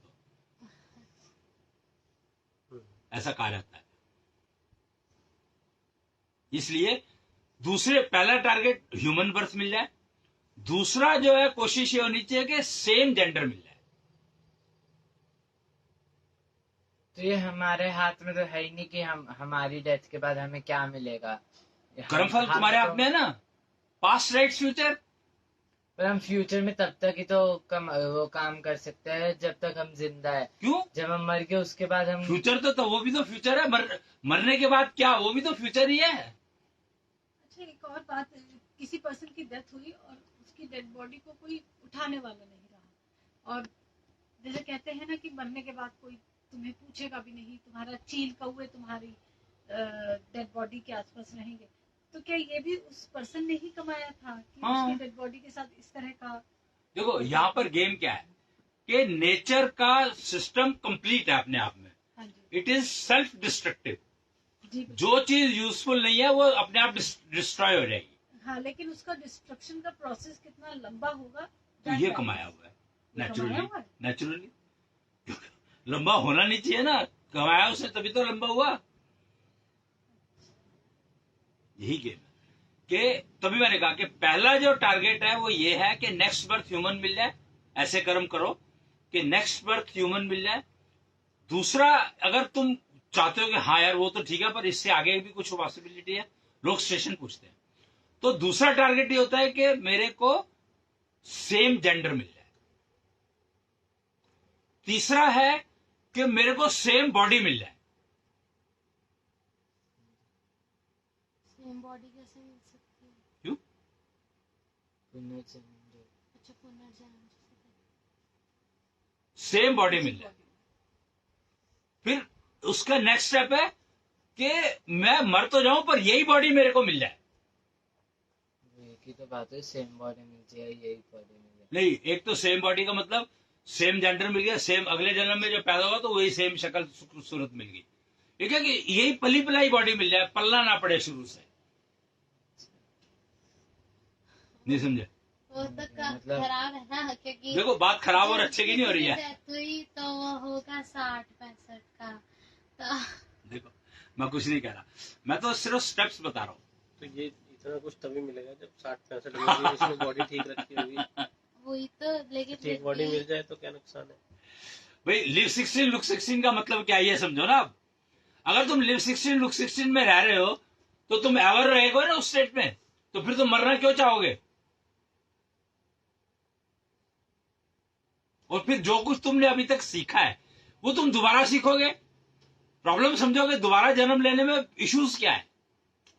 Speaker 2: तो, ऐसा कहा जाता है। इसलिए दूसरे, पहला टारगेट ह्यूमन बर्थ मिल जाए, दूसरा जो है कोशिश ये होनी चाहिए कि सेम जेंडर मिल जाए।
Speaker 4: तो ये हमारे हाथ में तो है ही नहीं कि हमारी डेथ के बाद हमें क्या मिलेगा।
Speaker 2: कर्मफल तुम्हारे हाथ में है ना, पास्ट राइट्स फ्यूचर।
Speaker 4: पर हम फ्यूचर में तब तक ही तो वो काम कर सकते हैं जब तक हम जिंदा है।
Speaker 2: क्यों?
Speaker 4: जब हम मर गए उसके बाद हम
Speaker 2: फ्यूचर तो वो भी तो फ्यूचर है। मरने के बाद क्या, वो भी तो फ्यूचर ही है।
Speaker 1: अच्छा, एक और बात, किसी पर्सन की डेथ हुई और उसकी डेड बॉडी को कोई उठाने वाला नहीं रहा, और जैसे कहते हैं ना कि मरने के बाद कोई तुम्हें पूछेगा भी नहीं, तुम्हारा चील कौवे तुम्हारी डेड बॉडी के आसपास रहेंगे, तो क्या ये भी उस पर्सन ने ही कमाया था कि
Speaker 2: हाँ।
Speaker 1: उसकी डेड बॉडी के साथ इस तरह का?
Speaker 2: देखो यहाँ पर गेम क्या है कि नेचर का सिस्टम कंप्लीट है अपने आप में।
Speaker 1: हाँ जी,
Speaker 2: इट इज सेल्फ डिस्ट्रक्टिव।
Speaker 1: जी,
Speaker 2: जो चीज यूजफुल नहीं है वो अपने आप डिस्ट्रॉय हो जाएगी।
Speaker 1: हाँ, लेकिन उसका डिस्ट्रक्शन का प्रोसेस कितना लंबा होगा,
Speaker 2: तो ये कमाया हुआ है
Speaker 1: ये कमाया
Speaker 2: नेचुरली।
Speaker 1: हुआ है।
Speaker 2: नेचुरली लंबा होना नहीं चाहिए ना, कमाया उसने तभी तो लंबा हुआ। यही गेम है कि तभी मैंने कहा कि पहला जो टारगेट है वो ये है कि नेक्स्ट बर्थ ह्यूमन मिल जाए। ऐसे कर्म करो कि नेक्स्ट बर्थ ह्यूमन मिल जाए। दूसरा, अगर तुम चाहते हो कि हाँ यार वो तो ठीक है पर इससे आगे भी कुछ पॉसिबिलिटी है, लोग स्टेशन पूछते हैं, तो दूसरा टारगेट ये होता है कि मेरे को सेम जेंडर मिल जाए। तीसरा है कि मेरे को सेम बॉडी मिल जाए।
Speaker 5: सेम बॉडी कैसे मिल सकती है?
Speaker 2: क्यों?
Speaker 4: पुनर्जन्म।
Speaker 5: अच्छा, पुनर्जन्म।
Speaker 2: सेम बॉडी मिल जाए। फिर उसका नेक्स्ट स्टेप है कि मैं मर तो जाऊं पर यही बॉडी मेरे को मिल जाए।
Speaker 4: एक ही तो बात है, सेम बॉडी मिल जाए, यही बॉडी मिल जाए।
Speaker 2: नहीं, एक तो सेम बॉडी का मतलब सेम जेंडर मिल गया, सेम अगले जन्म में जो पैदा हुआ तो वही सेम शक्ल सूरत मिल गई। ठीक है कि यही पली पलाई बॉडी मिल जाए, पलना ना पड़े शुरू से। नहीं समझे?
Speaker 5: वो तो
Speaker 4: मतलब-
Speaker 5: खराब है ना, क्योंकि
Speaker 2: देखो बात खराब और अच्छे की नहीं हो रही है।
Speaker 5: डेथ हुई तो वो होगा 60-65 का। तो
Speaker 2: देखो मैं कुछ नहीं कह रहा, मैं तो सिर्फ स्टेप्स बता रहा हूँ।
Speaker 3: तो ये इतना कुछ तभी मिलेगा जब 60-65 में उसने बॉडी ठीक रखी होगी।
Speaker 5: वही तो, लेकिन
Speaker 3: ठीक बॉडी मिल जाए तो क्या नुकसान है?
Speaker 2: भाई लिव 16 लुक 16 का मतलब क्या है ये समझो ना। अब अगर तुम लिव 16 लुक 16 में रह रहे हो तो तुम एवर रहेगे ना उस स्टेट में, तो फिर तुम मरना क्यों चाहोगे? और फिर जो कुछ तुमने अभी तक सीखा है वो तुम दोबारा सीखोगे। प्रॉब्लम समझोगे दोबारा जन्म लेने में इश्यूज क्या है,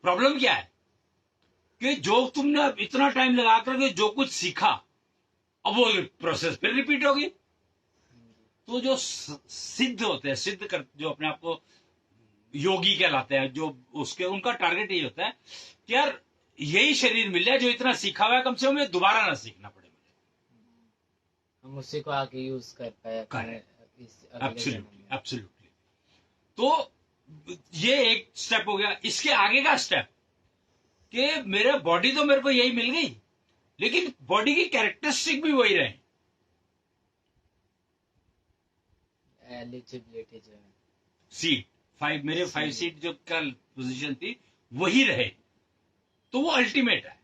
Speaker 2: प्रॉब्लम क्या है कि जो तुमने अब इतना टाइम लगा करके जो कुछ सीखा अब वो प्रोसेस फिर रिपीट होगी। तो जो सिद्ध होते हैं, सिद्ध कर जो अपने आप को योगी कहलाते हैं, जो उसके उनका टारगेट यही होता है कि यार यही शरीर मिल जाए जो इतना सीखा हुआ है, कम से कम ये दोबारा ना सीखना पड़े मुझे।
Speaker 4: हम उसी को आगे यूज कर पाए अपने इस अगले जन्म
Speaker 2: एब्सोल्युटली
Speaker 4: में।
Speaker 2: एब्सोल्युटली। तो ये एक स्टेप हो गया। इसके आगे का स्टेप कि मेरे बॉडी तो मेरे को यही मिल गई, लेकिन बॉडी की कैरेक्टरिस्टिक भी वही रहे।
Speaker 4: एलिजिबिलिटी जो है,
Speaker 2: सीट 5 मेरे 5 सीट जो कल पोजीशन थी वही रहे, तो वो अल्टीमेट है।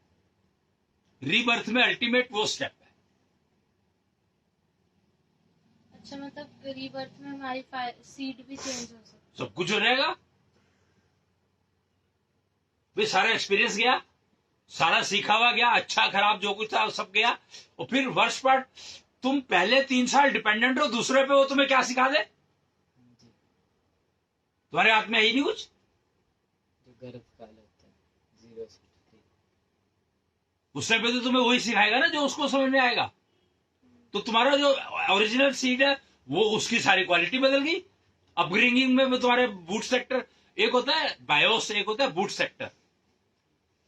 Speaker 2: रीबर्थ में अल्टीमेट वो स्टेप है।
Speaker 5: अच्छा, मतलब रीबर्थ में हमारी सीड भी चेंज हो सकती है।
Speaker 2: सब कुछ हो जाएगा भाई, सारा एक्सपीरियंस गया, सारा सीखा हुआ गया, अच्छा खराब जो कुछ था सब गया। और फिर वर्ष पार्ट तुम पहले 3 साल डिपेंडेंट हो दूसरे पे, वो तुम्हें क्या सिखा दे?
Speaker 4: जी,
Speaker 2: तुम्हारे हाथ में है ही नहीं कुछ।
Speaker 4: जो गर्भकाल होता है 0 से 3।
Speaker 2: उस टाइम पे तो तुम्हें वही सिखाएगा ना जो उसको समझ में आएगा। तो तुम्हारा जो ओरिजिनल सीड है वो उसकी सारी क्वालिटी बदल गई। अपब्रिंगिंग में तुम्हारे बूट सेक्टर, एक होता है बायोस, एक होता है बूट सेक्टर।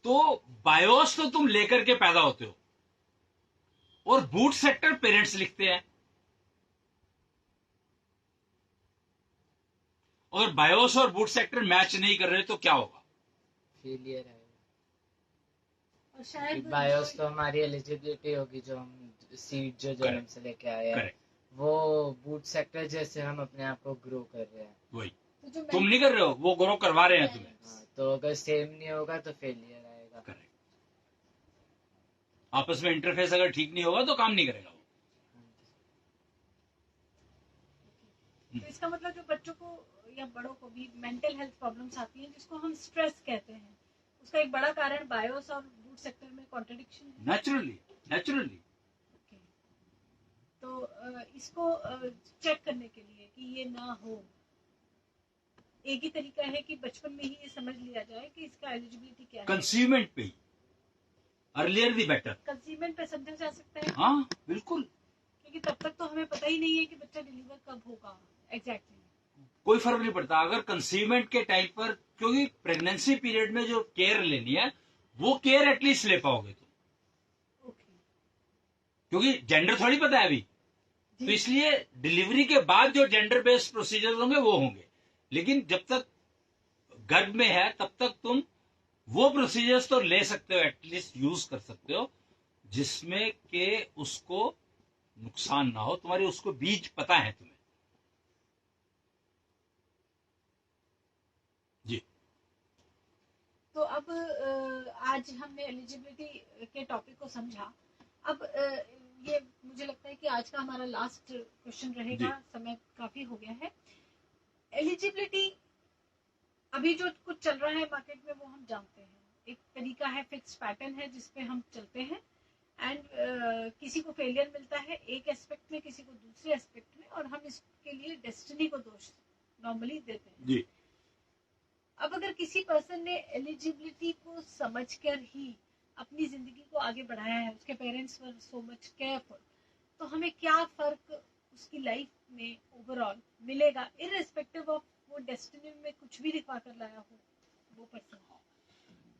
Speaker 2: तो बायोस तो तुम लेकर के पैदा होते हो और बूट सेक्टर पेरेंट्स लिखते हैं। अगर बायोस और बूट सेक्टर मैच नहीं कर रहे तो क्या होगा?
Speaker 4: फेलियर आएगा।
Speaker 1: और शायद
Speaker 4: बायोस तो हमारी एलिजिबिलिटी होगी, जो हम सीड जो जन्म
Speaker 2: Correct.
Speaker 4: से लेके आए हैं,
Speaker 2: करेक्ट,
Speaker 4: वो बूट सेक्टर जैसे हम अपने आप को ग्रो कर रहे हैं।
Speaker 2: वही
Speaker 1: तो जो
Speaker 2: तुम नहीं कर रहे हो, वो ग्रो करवा रहे हैं तुम्हें।
Speaker 4: हाँ, तो अगर सेम नहीं होगा तो फेलियर आएगा।
Speaker 2: करेक्ट। आपस में इंटरफेस अगर ठीक नहीं होगा तो काम नहीं करेगा वो।
Speaker 1: तो इसका मतलब जो बच्चों को या बड़ों को भी मेंटल हेल्थ प्रॉब्लम्स आती हैं जिसको हम स्ट्रेस कहते हैं, उसका एक बड़ा कारण बायोस और बूट सेक्टर में कॉन्ट्रडिक्शन है।
Speaker 2: Naturally naturally.
Speaker 1: Okay. तो इसको चेक करने के लिए कि ये ना हो, एक ही तरीका है कि बचपन में ही ये समझ लिया जाए कि इसका एलिजिबिलिटी क्या है।
Speaker 2: कंसीवमेंट पे ही, अर्लियर दी बेटर।
Speaker 1: कंसीवमेंट पे समझा जा सकता है,
Speaker 2: हाँ बिल्कुल,
Speaker 1: क्योंकि तब तक तो हमें पता ही नहीं है कि बच्चा डिलीवर कब होगा एग्जैक्टली।
Speaker 2: कोई फर्क नहीं पड़ता अगर कंसीवमेंट के टाइम पर, क्योंकि प्रेगनेंसी पीरियड में जो केयर लेनी है वो केयर एटलीस्ट ले पाओगे तुम,
Speaker 1: ओके,
Speaker 2: क्योंकि जेंडर थोड़ी पता है अभी। तो इसलिए डिलीवरी के बाद जो जेंडर बेस्ड प्रोसीजर होंगे वो होंगे, लेकिन जब तक गर्भ में है तब तक तुम वो प्रोसीजर्स तो ले सकते हो, एटलीस्ट यूज कर सकते हो जिसमें के उसको नुकसान ना हो। तुम्हारे उसको बीज पता है तुम्हें। जी,
Speaker 1: तो अब आज हमने एलिजिबिलिटी के टॉपिक को समझा। अब ये मुझे लगता है कि आज का हमारा लास्ट क्वेश्चन रहेगा, समय काफी हो गया है। एलिजिबिलिटी अभी जो कुछ चल रहा है मार्केट में वो हम जानते हैं, एक तरीका है, फिक्स पैटर्न है जिसपे हम चलते हैं। एंड किसी को फेलियर मिलता है एक एस्पेक्ट में, किसी को दूसरे एस्पेक्ट में, और हम इसके लिए डेस्टिनी को दोष नॉर्मली देते हैं
Speaker 2: जी।
Speaker 1: अब अगर किसी पर्सन ने एलिजिबिलिटी को समझकर ही अपनी जिंदगी को आगे बढ़ाया है, उसके parents were so much careful, तो हमें क्या फर्क उसकी लाइफ में ओवरऑल मिलेगा, इररिस्पेक्टिव ऑफ वो डेस्टिनी में कुछ भी लिखवा कर लाया हो वो पर्सन।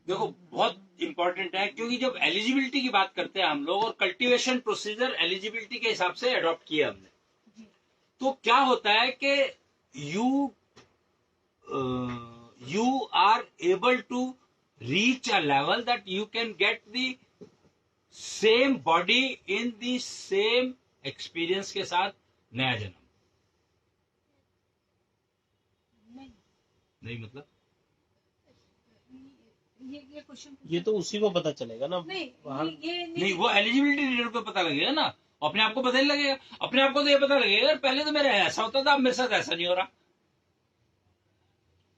Speaker 2: देखो बहुत इंपॉर्टेंट है, क्योंकि जब एलिजिबिलिटी की बात करते हैं हम लोग, और कल्टीवेशन प्रोसीजर एलिजिबिलिटी के हिसाब से अडॉप्ट किया हमने, तो क्या होता है कि you are able to reach a level that you can get the same body in the same experience के साथ नया जन्म। नहीं मतलब
Speaker 1: ये क्वेश्चन
Speaker 3: ये तो उसी को पता चलेगा ना।
Speaker 1: नहीं, ये
Speaker 2: नहीं, वो एलिजिबिलिटी रीडर को पता लगेगा ना, अपने आप को पता नहीं लगेगा। अपने आप को तो ये पता लगेगा पहले तो मेरा ऐसा होता था, अब मेरे साथ ऐसा नहीं हो रहा।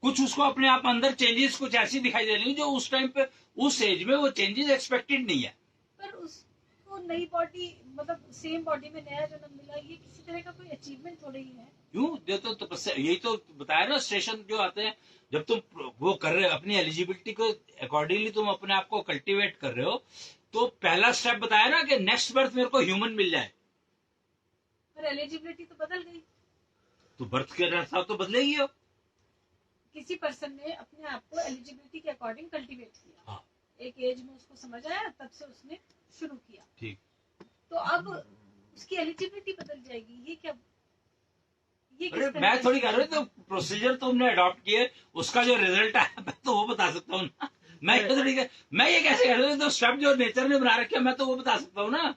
Speaker 2: कुछ उसको अपने आप अंदर चेंजेस कुछ ऐसी दिखाई दे रही जो उस टाइम पे उस एज में वो चेंजेस एक्सपेक्टेड नहीं है।
Speaker 1: पर उसको नई बॉडी, मतलब सेम बॉडी में नया जन्म मिला, ये किसी तरह का कोई अचीवमेंट थोड़ी ही है।
Speaker 2: क्यों? ये तो तपस्या, यही तो बताया ना, स्टेशन जो आते हैं जब तुम वो कर रहे हो अपनी एलिजिबिलिटी को अकॉर्डिंगली, तुम अपने आप को कल्टीवेट कर रहे हो, तो पहला स्टेप बताया ना कि नेक्स्ट बर्थ मेरे को ह्यूमन मिल जाए।
Speaker 1: पर एलिजिबिलिटी तो बदल गई,
Speaker 2: तो बर्थ के हिसाब तो बदलेगी हो।
Speaker 1: किसी पर्सन ने अपने आप को एलिजिबिलिटी के अकॉर्डिंग कल्टीवेट किया।
Speaker 2: हाँ।
Speaker 1: एक एज में उसको समझ आया, तब से उसने शुरू किया।
Speaker 2: ठीक।
Speaker 1: तो अब उसकी एलिजिबिलिटी बदल जाएगी, ये क्या? ये किस
Speaker 2: अरे
Speaker 1: तरह
Speaker 2: मैं
Speaker 1: की-
Speaker 2: थोड़ी कह रहा हूँ, तो प्रोसीजर तुमने अडॉप्ट किए, उसका जो रिजल्ट आया मैं तो वो बता सकता हूँ ना। मैं ये थोड़ी मैं ये कैसे कह रहा हूँ, तो स्टेप जो नेचर ने बना रखे मैं तो वो बता सकता हूँ ना।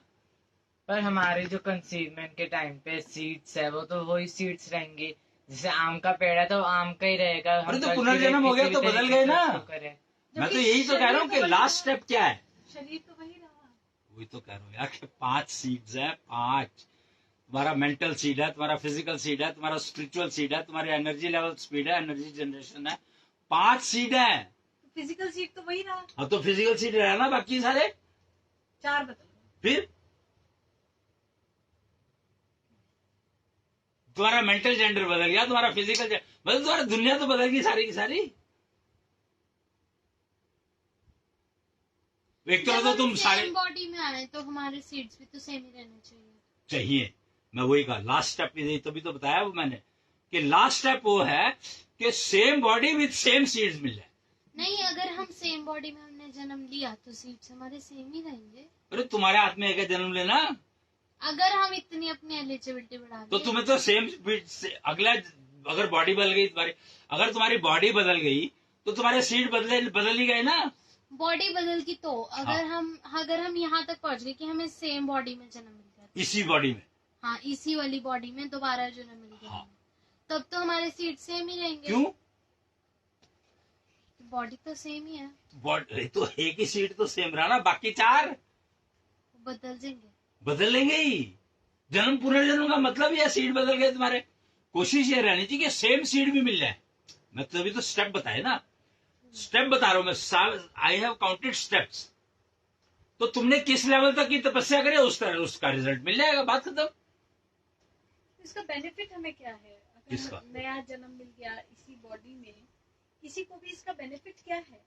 Speaker 4: पर हमारी जो कंसीवमेंट के टाइम पे सीड्स है वो तो वही सीड्स रहेंगी। जैसे आम का पेड़ है तो आम का ही रहेगा।
Speaker 2: अरे तो पुनर्जन्म हो गया तो बदल गए ना।
Speaker 4: करें।
Speaker 2: मैं तो यही तो कह रहा हूँ कि लास्ट स्टेप क्या है।
Speaker 1: शरीर तो वही रहा।
Speaker 2: वही तो कह रहा हूँ यार कि 5 सीड्स है, 5। तुम्हारा मेंटल सीड है, तुम्हारा फिजिकल सीड है, तुम्हारा स्पिरिचुअल सीड है, तुम्हारी एनर्जी लेवल स्पीड है, एनर्जी जनरेशन है, 5 सीड है।
Speaker 1: फिजिकल सीट तो वही रहा,
Speaker 2: अब तो फिजिकल सीड रहा ना, बाकी सारे
Speaker 1: 4 बदल गए।
Speaker 2: फिर तुम्हारा मेंटल जेंडर बदल गया, तुम्हारा फिजिकल मतलब तुम्हारी दुनिया तो बदल गई सारी की सारी। एक तरह तो तुम सारे
Speaker 5: बॉडी में आए तो हमारे सीड्स भी तो सेम ही रहने चाहिए।
Speaker 2: चाहिए। मैं वही कहा लास्ट स्टेप, तभी तो बताया वो मैंने कि लास्ट स्टेप वो है कि same body with same seeds मिल जाए।
Speaker 5: नहीं, अगर हम सेम बॉडी में हमने जन्म लिया तो सीड्स हमारे सेम ही रहेंगे।
Speaker 2: अरे तुम्हारे हाथ में एक जन्म लेना,
Speaker 5: अगर हम इतनी अपनी एलिजिबिलिटी बढ़ा
Speaker 2: तो
Speaker 5: दें
Speaker 2: तुम्हें तो सेम अगला, अगर बॉडी बदल गई तुम्हारी, अगर तुम्हारी बॉडी बदल गई तो तुम्हारे सीड बदल ही गए ना।
Speaker 5: बॉडी बदल की तो अगर हम यहाँ तक पहुँच गए कि हमें सेम बॉडी में जन्म मिल गया,
Speaker 2: इसी बॉडी में,
Speaker 5: हाँ इसी वाली बॉडी में दोबारा जन्म मिल गया,
Speaker 2: हाँ।
Speaker 5: तब तो हमारे सीड सेम ही रहेंगे।
Speaker 2: क्यों?
Speaker 5: बॉडी तो सेम ही है,
Speaker 2: बॉडी तो एक ही सीड तो सेम रहा ना, बाकी 4
Speaker 5: बदल जाएंगे।
Speaker 2: बदल लेंगे ही। जन्म पुनर्जन्म का मतलब ये सीड बदल गए तुम्हारे। कोशिश ये रहनी चाहिए कि सेम सीड भी मिल जाए। मैं तो अभी तो स्टेप बताए ना, स्टेप बता रहा हूं मैं। I have counted steps. तो तुमने किस लेवल तक की तपस्या करी उस तरह उसका रिजल्ट मिल जाएगा, बात खत्म।
Speaker 1: इसका बेनिफिट हमें क्या है?
Speaker 2: किसका?
Speaker 1: अगर नया जन्म मिल गया इसी बॉडी में, किसी को भी इसका बेनिफिट क्या है?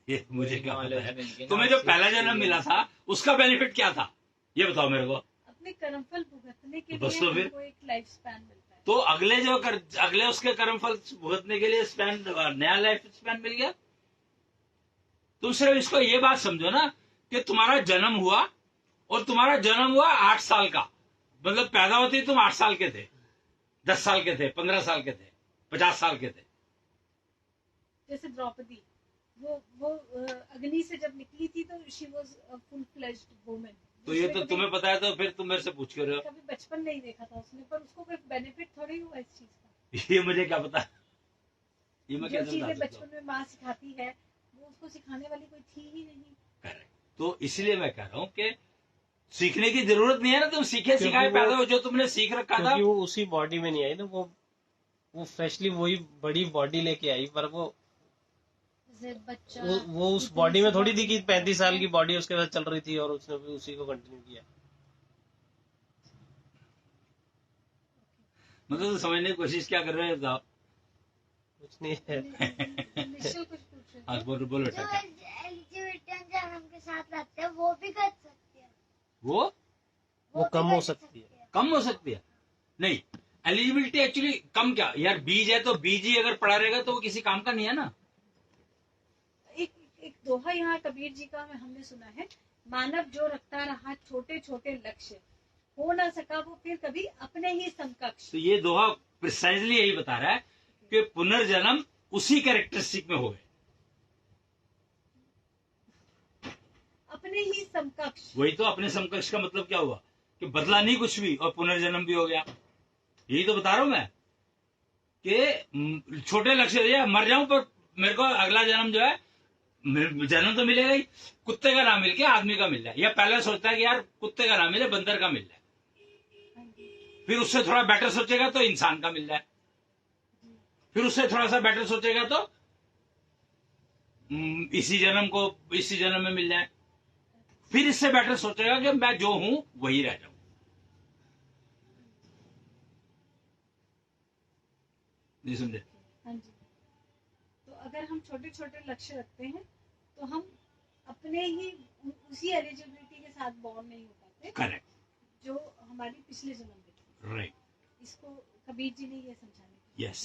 Speaker 2: ये मुझे क्या पता
Speaker 4: Knowledge मिल गई
Speaker 2: है।
Speaker 4: ना,
Speaker 2: तुम्हें जो
Speaker 4: उससे
Speaker 2: पहला जन्म मिला था उसका बेनिफिट क्या था, ये बताओ मेरे को।
Speaker 1: अपने कर्मफल भुगतने के
Speaker 2: बस
Speaker 1: लिए
Speaker 2: तो फिर?
Speaker 1: हमको एक लाइफ स्पैन मिलता है।
Speaker 2: तो अगले उसके कर्मफल भुगतने के लिए स्पैन, नया लाइफ स्पैन मिल गया। तुम सिर्फ इसको ये बात समझो ना कि तुम्हारा जन्म हुआ और तुम्हारा जन्म हुआ 8 साल का, मतलब पैदा होते ही तुम 8 साल के थे, 10 साल के थे, 15 साल के थे, 50 साल के थे।
Speaker 1: जैसे द्रौपदी, वो अग्नि से जब निकली थी तो she was a full fledged woman.
Speaker 2: तो ये तो तुम्हें पता है, तो फिर तुम मेरे से पूछ कर रहे हो।
Speaker 1: कभी बचपन नहीं देखा था उसने, पर उसको कोई बेनिफिट थोड़ी हुआ इस चीज का।
Speaker 2: ये मुझे क्या पता, ये मैं
Speaker 1: जो
Speaker 2: कैसे
Speaker 1: चीजें
Speaker 2: बता सकता हूँ।
Speaker 1: बचपन में माँ सिखाती है वो उसको सिखाने वाली कोई थी ही नहीं।
Speaker 2: करेक्ट। तो इसलिए मैं कह रहा हूँ कि सीखने की जरूरत नहीं है ना, तुम सीखे सिखाए पैदा हो, जो तुमने सीख रखा था।
Speaker 3: क्योंकि वो उसी बॉडी में नहीं आई ना, वो फ्रेशली वही बड़ी बॉडी लेके आई, पर वो
Speaker 5: जैसे बच्चा
Speaker 3: वो उस बॉडी में थोड़ी थी कि 35 साल की बॉडी उसके साथ चल रही थी और उसने भी उसी को कंटिन्यू किया।
Speaker 2: मतलब तो समझने की कोशिश क्या कर रहे हैं आप?
Speaker 3: कुछ नहीं है।
Speaker 1: निश्चल कुछ पूछ रहे
Speaker 2: हाँ,
Speaker 1: थे।
Speaker 2: बोलो बोलो बेटा क्या?
Speaker 6: एलिजिबिलिटी जन्म के साथ लाते हैं वो भी कर सकते हैं।
Speaker 2: वो
Speaker 3: कम हो सकती है।
Speaker 2: कम हो सकती है? नहीं, एलिजिबिलिटी एक्चुअली कम क्या यार, बीज है तो बीज ही अगर पड़ा रहेगा तो वो किसी काम का नहीं है ना।
Speaker 1: एक दोहा यहाँ कबीर जी का हमने सुना है, मानव जो रखता रहा छोटे छोटे लक्ष्य, हो ना सका वो फिर कभी अपने ही समकक्ष।
Speaker 2: तो ये दोहा प्रिसाइजली यही बता रहा है कि पुनर्जन्म उसी कैरेक्टरिस्टिक में होवे,
Speaker 1: अपने ही समकक्ष।
Speaker 2: वही तो अपने समकक्ष का मतलब क्या हुआ कि बदला नहीं कुछ भी और पुनर्जन्म भी हो गया। यही तो बता रहा हूं मैं कि छोटे लक्ष्य दिया, मर जाऊं पर मेरे को अगला जन्म जो है, जन्म तो मिलेगा ही, कुत्ते का नाम मिल के आदमी का मिल रहा है, या पहले सोचता है कि यार कुत्ते का नाम मिले बंदर का मिल रहा है, फिर उससे थोड़ा बेटर सोचेगा तो इंसान का मिल रहा है, फिर उससे थोड़ा सा बेटर सोचेगा तो इसी जन्म में मिल जाए, फिर इससे बेटर सोचेगा कि मैं जो हूं वही रह जाऊं। नहीं समझे?
Speaker 1: हाँ जी। तो अगर हम छोटे छोटे लक्ष्य रखते हैं तो हम अपने ही उसी एलिजिबिलिटी के साथ बॉर्न नहीं हो पाते।
Speaker 2: करेक्ट,
Speaker 1: जो हमारी पिछले जन्म में थी।
Speaker 2: राइट,
Speaker 1: इसको कबीर जी ने ये समझाने की
Speaker 2: यस।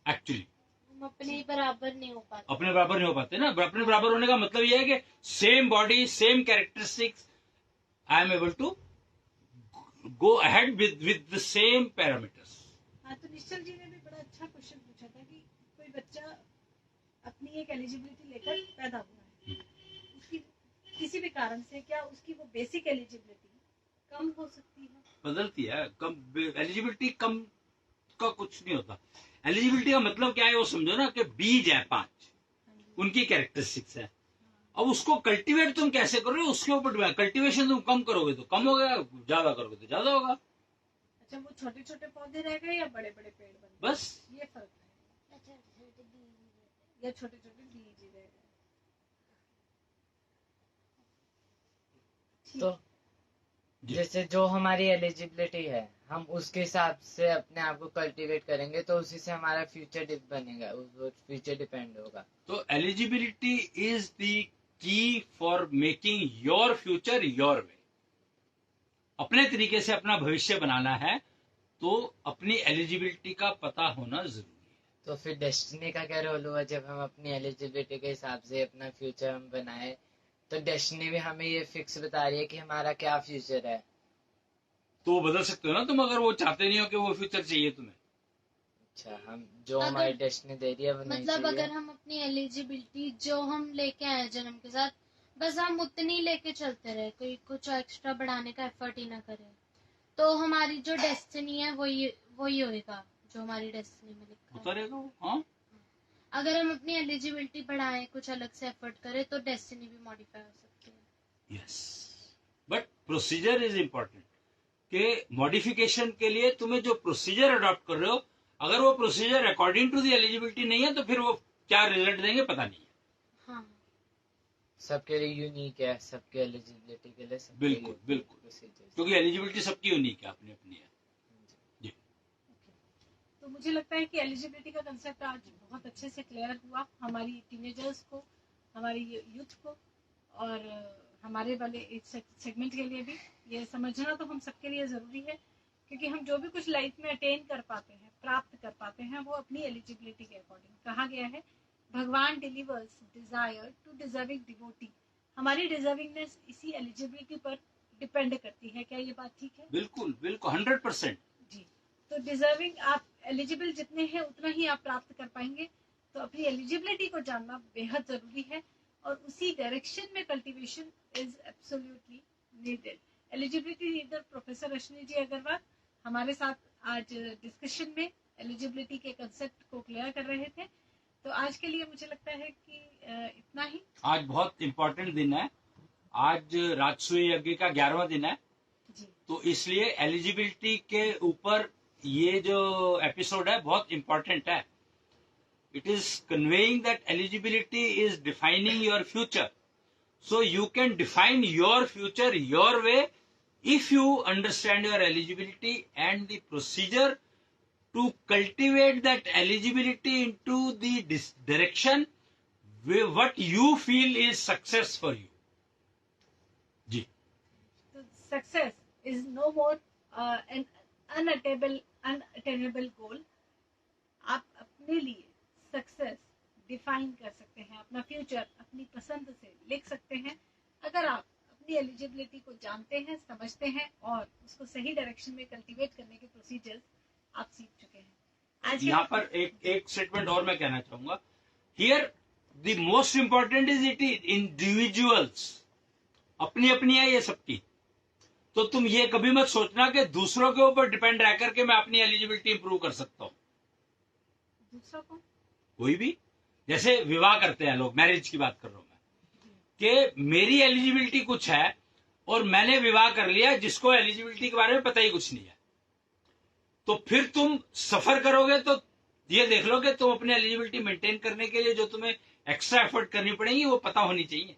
Speaker 2: एक्चुअली
Speaker 5: हम अपने बराबर नहीं हो पाते।
Speaker 2: अपने बराबर नहीं हो पाते ना। अपने बराबर होने का मतलब यह है कि same body, same characteristics, I am able to go ahead with the same parameters.
Speaker 1: हाँ, तो निश्चल जी ने भी बड़ा अच्छा क्वेश्चन पूछा था कि कोई बच्चा अपनी एक एलिजिबिलिटी लेकर पैदा हुआ है, उसकी किसी भी कारण से क्या उसकी वो बेसिक एलिजिबिलिटी कम हो सकती है?
Speaker 2: बदलती है। कम एलिजिबिलिटी कम का कुछ नहीं होता। एलिजिबिलिटी का मतलब क्या है वो समझो ना, कि बीज है 5, उनकी कैरेक्टरिस्टिक्स है। अब उसको कल्टीवेट तुम कैसे करोगे उसके ऊपर, कल्टीवेशन तुम कम करोगे तो कम होगा, ज्यादा करोगे तो ज्यादा होगा।
Speaker 1: अच्छा, वो छोटे छोटे पौधे रह गए या बड़े बड़े पेड़ बन गए,
Speaker 2: बस
Speaker 1: ये फर्क है, या छोटे छोटे बीज ही रह गए।
Speaker 4: तो जैसे जो हमारी एलिजिबिलिटी है हम उसके हिसाब से अपने आप को कल्टीवेट करेंगे तो उसी से हमारा फ्यूचर बनेगा, फ्यूचर डिपेंड होगा।
Speaker 2: तो eligibility is the key for making your future your way. अपने तरीके से अपना भविष्य बनाना है तो अपनी एलिजिबिलिटी का पता होना जरूरी है।
Speaker 4: तो फिर डेस्टिनी का क्या रोल हुआ? जब हम अपनी एलिजिबिलिटी के हिसाब से अपना फ्यूचर हम बनाए तो डेस्टिनी भी हमें ये फिक्स बता रही है कि हमारा क्या फ्यूचर है।
Speaker 2: तो वो बदल सकते हो ना तुम, अगर वो चाहते नहीं हो कि वो फ्यूचर चाहिए तुम्हें।
Speaker 4: अच्छा, हम जो हमारी डेस्टिनी दे रही है वो नहीं
Speaker 5: मतलब
Speaker 4: चाहिए।
Speaker 5: अगर हम अपनी एलिजिबिलिटी जो हम लेके आए जन्म के साथ, बस हम उतनी लेके चलते रहे, कोई कुछ एक्स्ट्रा बढ़ाने का एफर्ट ही ना करे, तो हमारी जो डेस्टिनी है वही होएगा जो हमारी डेस्टिनी में लिखा
Speaker 2: होता
Speaker 5: है।
Speaker 2: रहेगा वो। हाँ,
Speaker 5: अगर हम अपनी एलिजिबिलिटी बढ़ाएं, कुछ अलग से एफर्ट करें, तो डेस्टिनी भी मॉडिफाई हो सकती है।
Speaker 2: Yes, but procedure is important. कि मॉडिफिकेशन के लिए तुम्हें जो प्रोसीजर अडॉप्ट कर रहे हो, अगर वो procedure according to the eligibility नहीं है तो फिर वो क्या रिजल्ट देंगे पता नहीं है।
Speaker 5: हाँ,
Speaker 4: सबके लिए यूनिक है, सबके एलिजिबिलिटी के लिए सबके
Speaker 2: बिल्कुल,
Speaker 4: लिए
Speaker 2: बिल्कुल।
Speaker 4: procedures।
Speaker 2: क्योंकि एलिजिबिलिटी सबकी यूनिक है, अपनी अपनी है।
Speaker 1: तो मुझे लगता है कि एलिजिबिलिटी का कंसेप्ट आज बहुत अच्छे से क्लियर हुआ हमारी टीनेजर्स को, हमारी यूथ को, और हमारे वाले इस सेगमेंट के लिए भी। ये समझना तो हम सबके लिए ज़रूरी है, क्योंकि हम जो भी कुछ लाइफ में अटेन कर पाते हैं, प्राप्त कर पाते हैं, वो अपनी एलिजिबिलिटी के अकॉर्डिंग। कहा गया है भगवान delivers desire to deserving devotee. हमारी डिजर्विंगनेस इसी एलिजिबिलिटी पर डिपेंड करती है। क्या ये बात ठीक है?
Speaker 2: बिल्कुल बिल्कुल 100%।
Speaker 1: जी। तो डिजर्विंग, आप एलिजिबल जितने हैं उतना ही आप प्राप्त कर पाएंगे। तो अपनी एलिजिबिलिटी को जानना बेहद जरूरी है और उसी डायरेक्शन में cultivation is absolutely needed. Eligibility reader professor Ashwini ji Agarwal हमारे साथ आज डिस्कशन में एलिजिबिलिटी के कंसेप्ट को क्लियर कर रहे थे। तो आज के लिए मुझे लगता है कि इतना ही।
Speaker 2: आज बहुत इंपॉर्टेंट दिन है, आज राजसूय यज्ञ का 11वां दिन है,
Speaker 1: जी।
Speaker 2: तो इसलिए एलिजिबिलिटी के ऊपर ये जो एपिसोड है बहुत इंपॉर्टेंट है। it is conveying that eligibility is defining your future. So you can define your future your way if you understand your eligibility and the procedure to cultivate that eligibility into the direction what you feel is success for you. Ji.
Speaker 1: So success is no more an unattainable goal. आप अपने लिए success define कर सकते हैं, अपना future अपनी पसंद से लिख सकते हैं अगर आप अपनी एलिजिबिलिटी को जानते हैं, समझते हैं और उसको सही डायरेक्शन में कल्टीवेट करने के प्रोसीजर्स आप सीख चुके हैं. आज
Speaker 2: यहाँ पर एक स्टेटमेंट और मैं कहना चाहूंगा. Here the most important is it individuals. अपनी अपनी है ये सबकी. तो तुम ये कभी मत सोचना कि दूसरों के ऊपर डिपेंड रह करके मैं अपनी एलिजिबिलिटी इंप्रूव कर सकता हूँ.
Speaker 1: दूसरों को
Speaker 2: कोई भी, जैसे विवाह करते हैं लोग, मैरिज की बात कर रहा हूं मैं, कि मेरी एलिजिबिलिटी कुछ है और मैंने विवाह कर लिया जिसको एलिजिबिलिटी के बारे में पता ही कुछ नहीं है. तो फिर तुम सफर करोगे तो ये देख लो कि तुम अपनी एलिजिबिलिटी मेंटेन करने के लिए जो तुम्हें एक्स्ट्रा एफर्ट करनी पड़ेगी वो पता होनी चाहिए.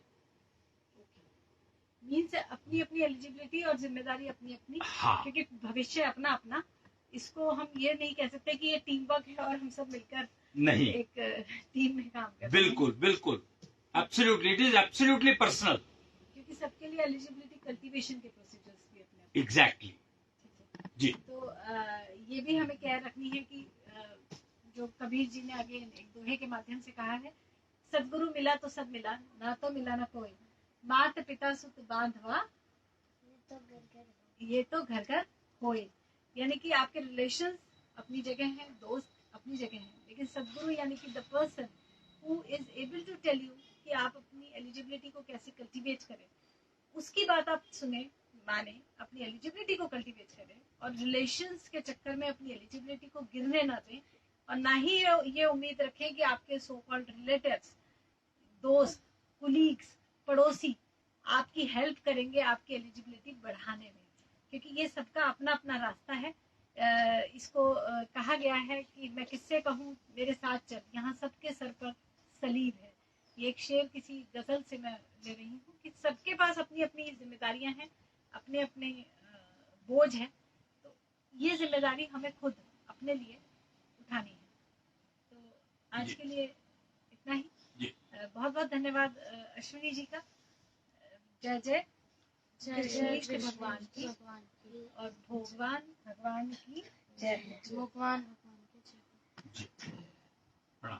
Speaker 1: मीन्स अपनी अपनी एलिजिबिलिटी और जिम्मेदारी अपनी अपनी.
Speaker 2: हाँ.
Speaker 1: क्योंकि भविष्य अपना अपना, इसको हम ये नहीं कह सकते कि ये टीम वर्क है और हम सब मिलकर
Speaker 2: नहीं,
Speaker 1: एक टीम में काम करते हैं.
Speaker 2: बिल्कुल बिल्कुल, absolutely, it is absolutely personal.
Speaker 1: क्योंकि सबके लिए एलिजिबिलिटी कल्टीवेशन के प्रोसीजर्स भी अपने
Speaker 2: एग्जैक्टली. जी.
Speaker 1: तो ये भी हमें क्या रखनी है कि जो कबीर जी ने आगे एक दोहे के माध्यम से कहा है, सदगुरु मिला तो सब मिला, ना तो मिला ना कोई, मात पिता सुत बांधवा ये तो घर घर होए. यानी कि आपके रिलेशंस अपनी जगह हैं, दोस्त अपनी जगह हैं, लेकिन सदगुरु यानी कि the person who is able to tell you कि आप अपनी एलिजिबिलिटी को कैसे कल्टीवेट करें, उसकी बात आप सुने, माने, अपनी एलिजिबिलिटी को कल्टीवेट करें और रिलेशंस के चक्कर में अपनी एलिजिबिलिटी को गिरने ना दें. और ना ही ये उम्मीद रखें कि आपके सो कॉल्ड रिलेटिव्स, दोस्त, कुलीग्स, पड़ोसी आपकी हेल्प करेंगे आपकी एलिजिबिलिटी बढ़ाने में, क्योंकि ये सबका अपना अपना रास्ता है. इसको कहा गया है कि मैं किससे कहूँ मेरे साथ चल, यहाँ सबके सर पर सलीब है. ये एक शेर किसी गजल से मैं ले रही हूँ कि सबके पास अपनी अपनी जिम्मेदारियां हैं, अपने अपने बोझ हैं. तो ये जिम्मेदारी हमें खुद अपने लिए उठानी है. तो आज के लिए इतना ही. बहुत बहुत धन्यवाद अश्विनी जी का. जय जय
Speaker 5: जय
Speaker 1: जय
Speaker 5: जय
Speaker 1: भगवान की और भगवान की जय.
Speaker 5: भगवान की जय.
Speaker 2: जी. प्रणाम.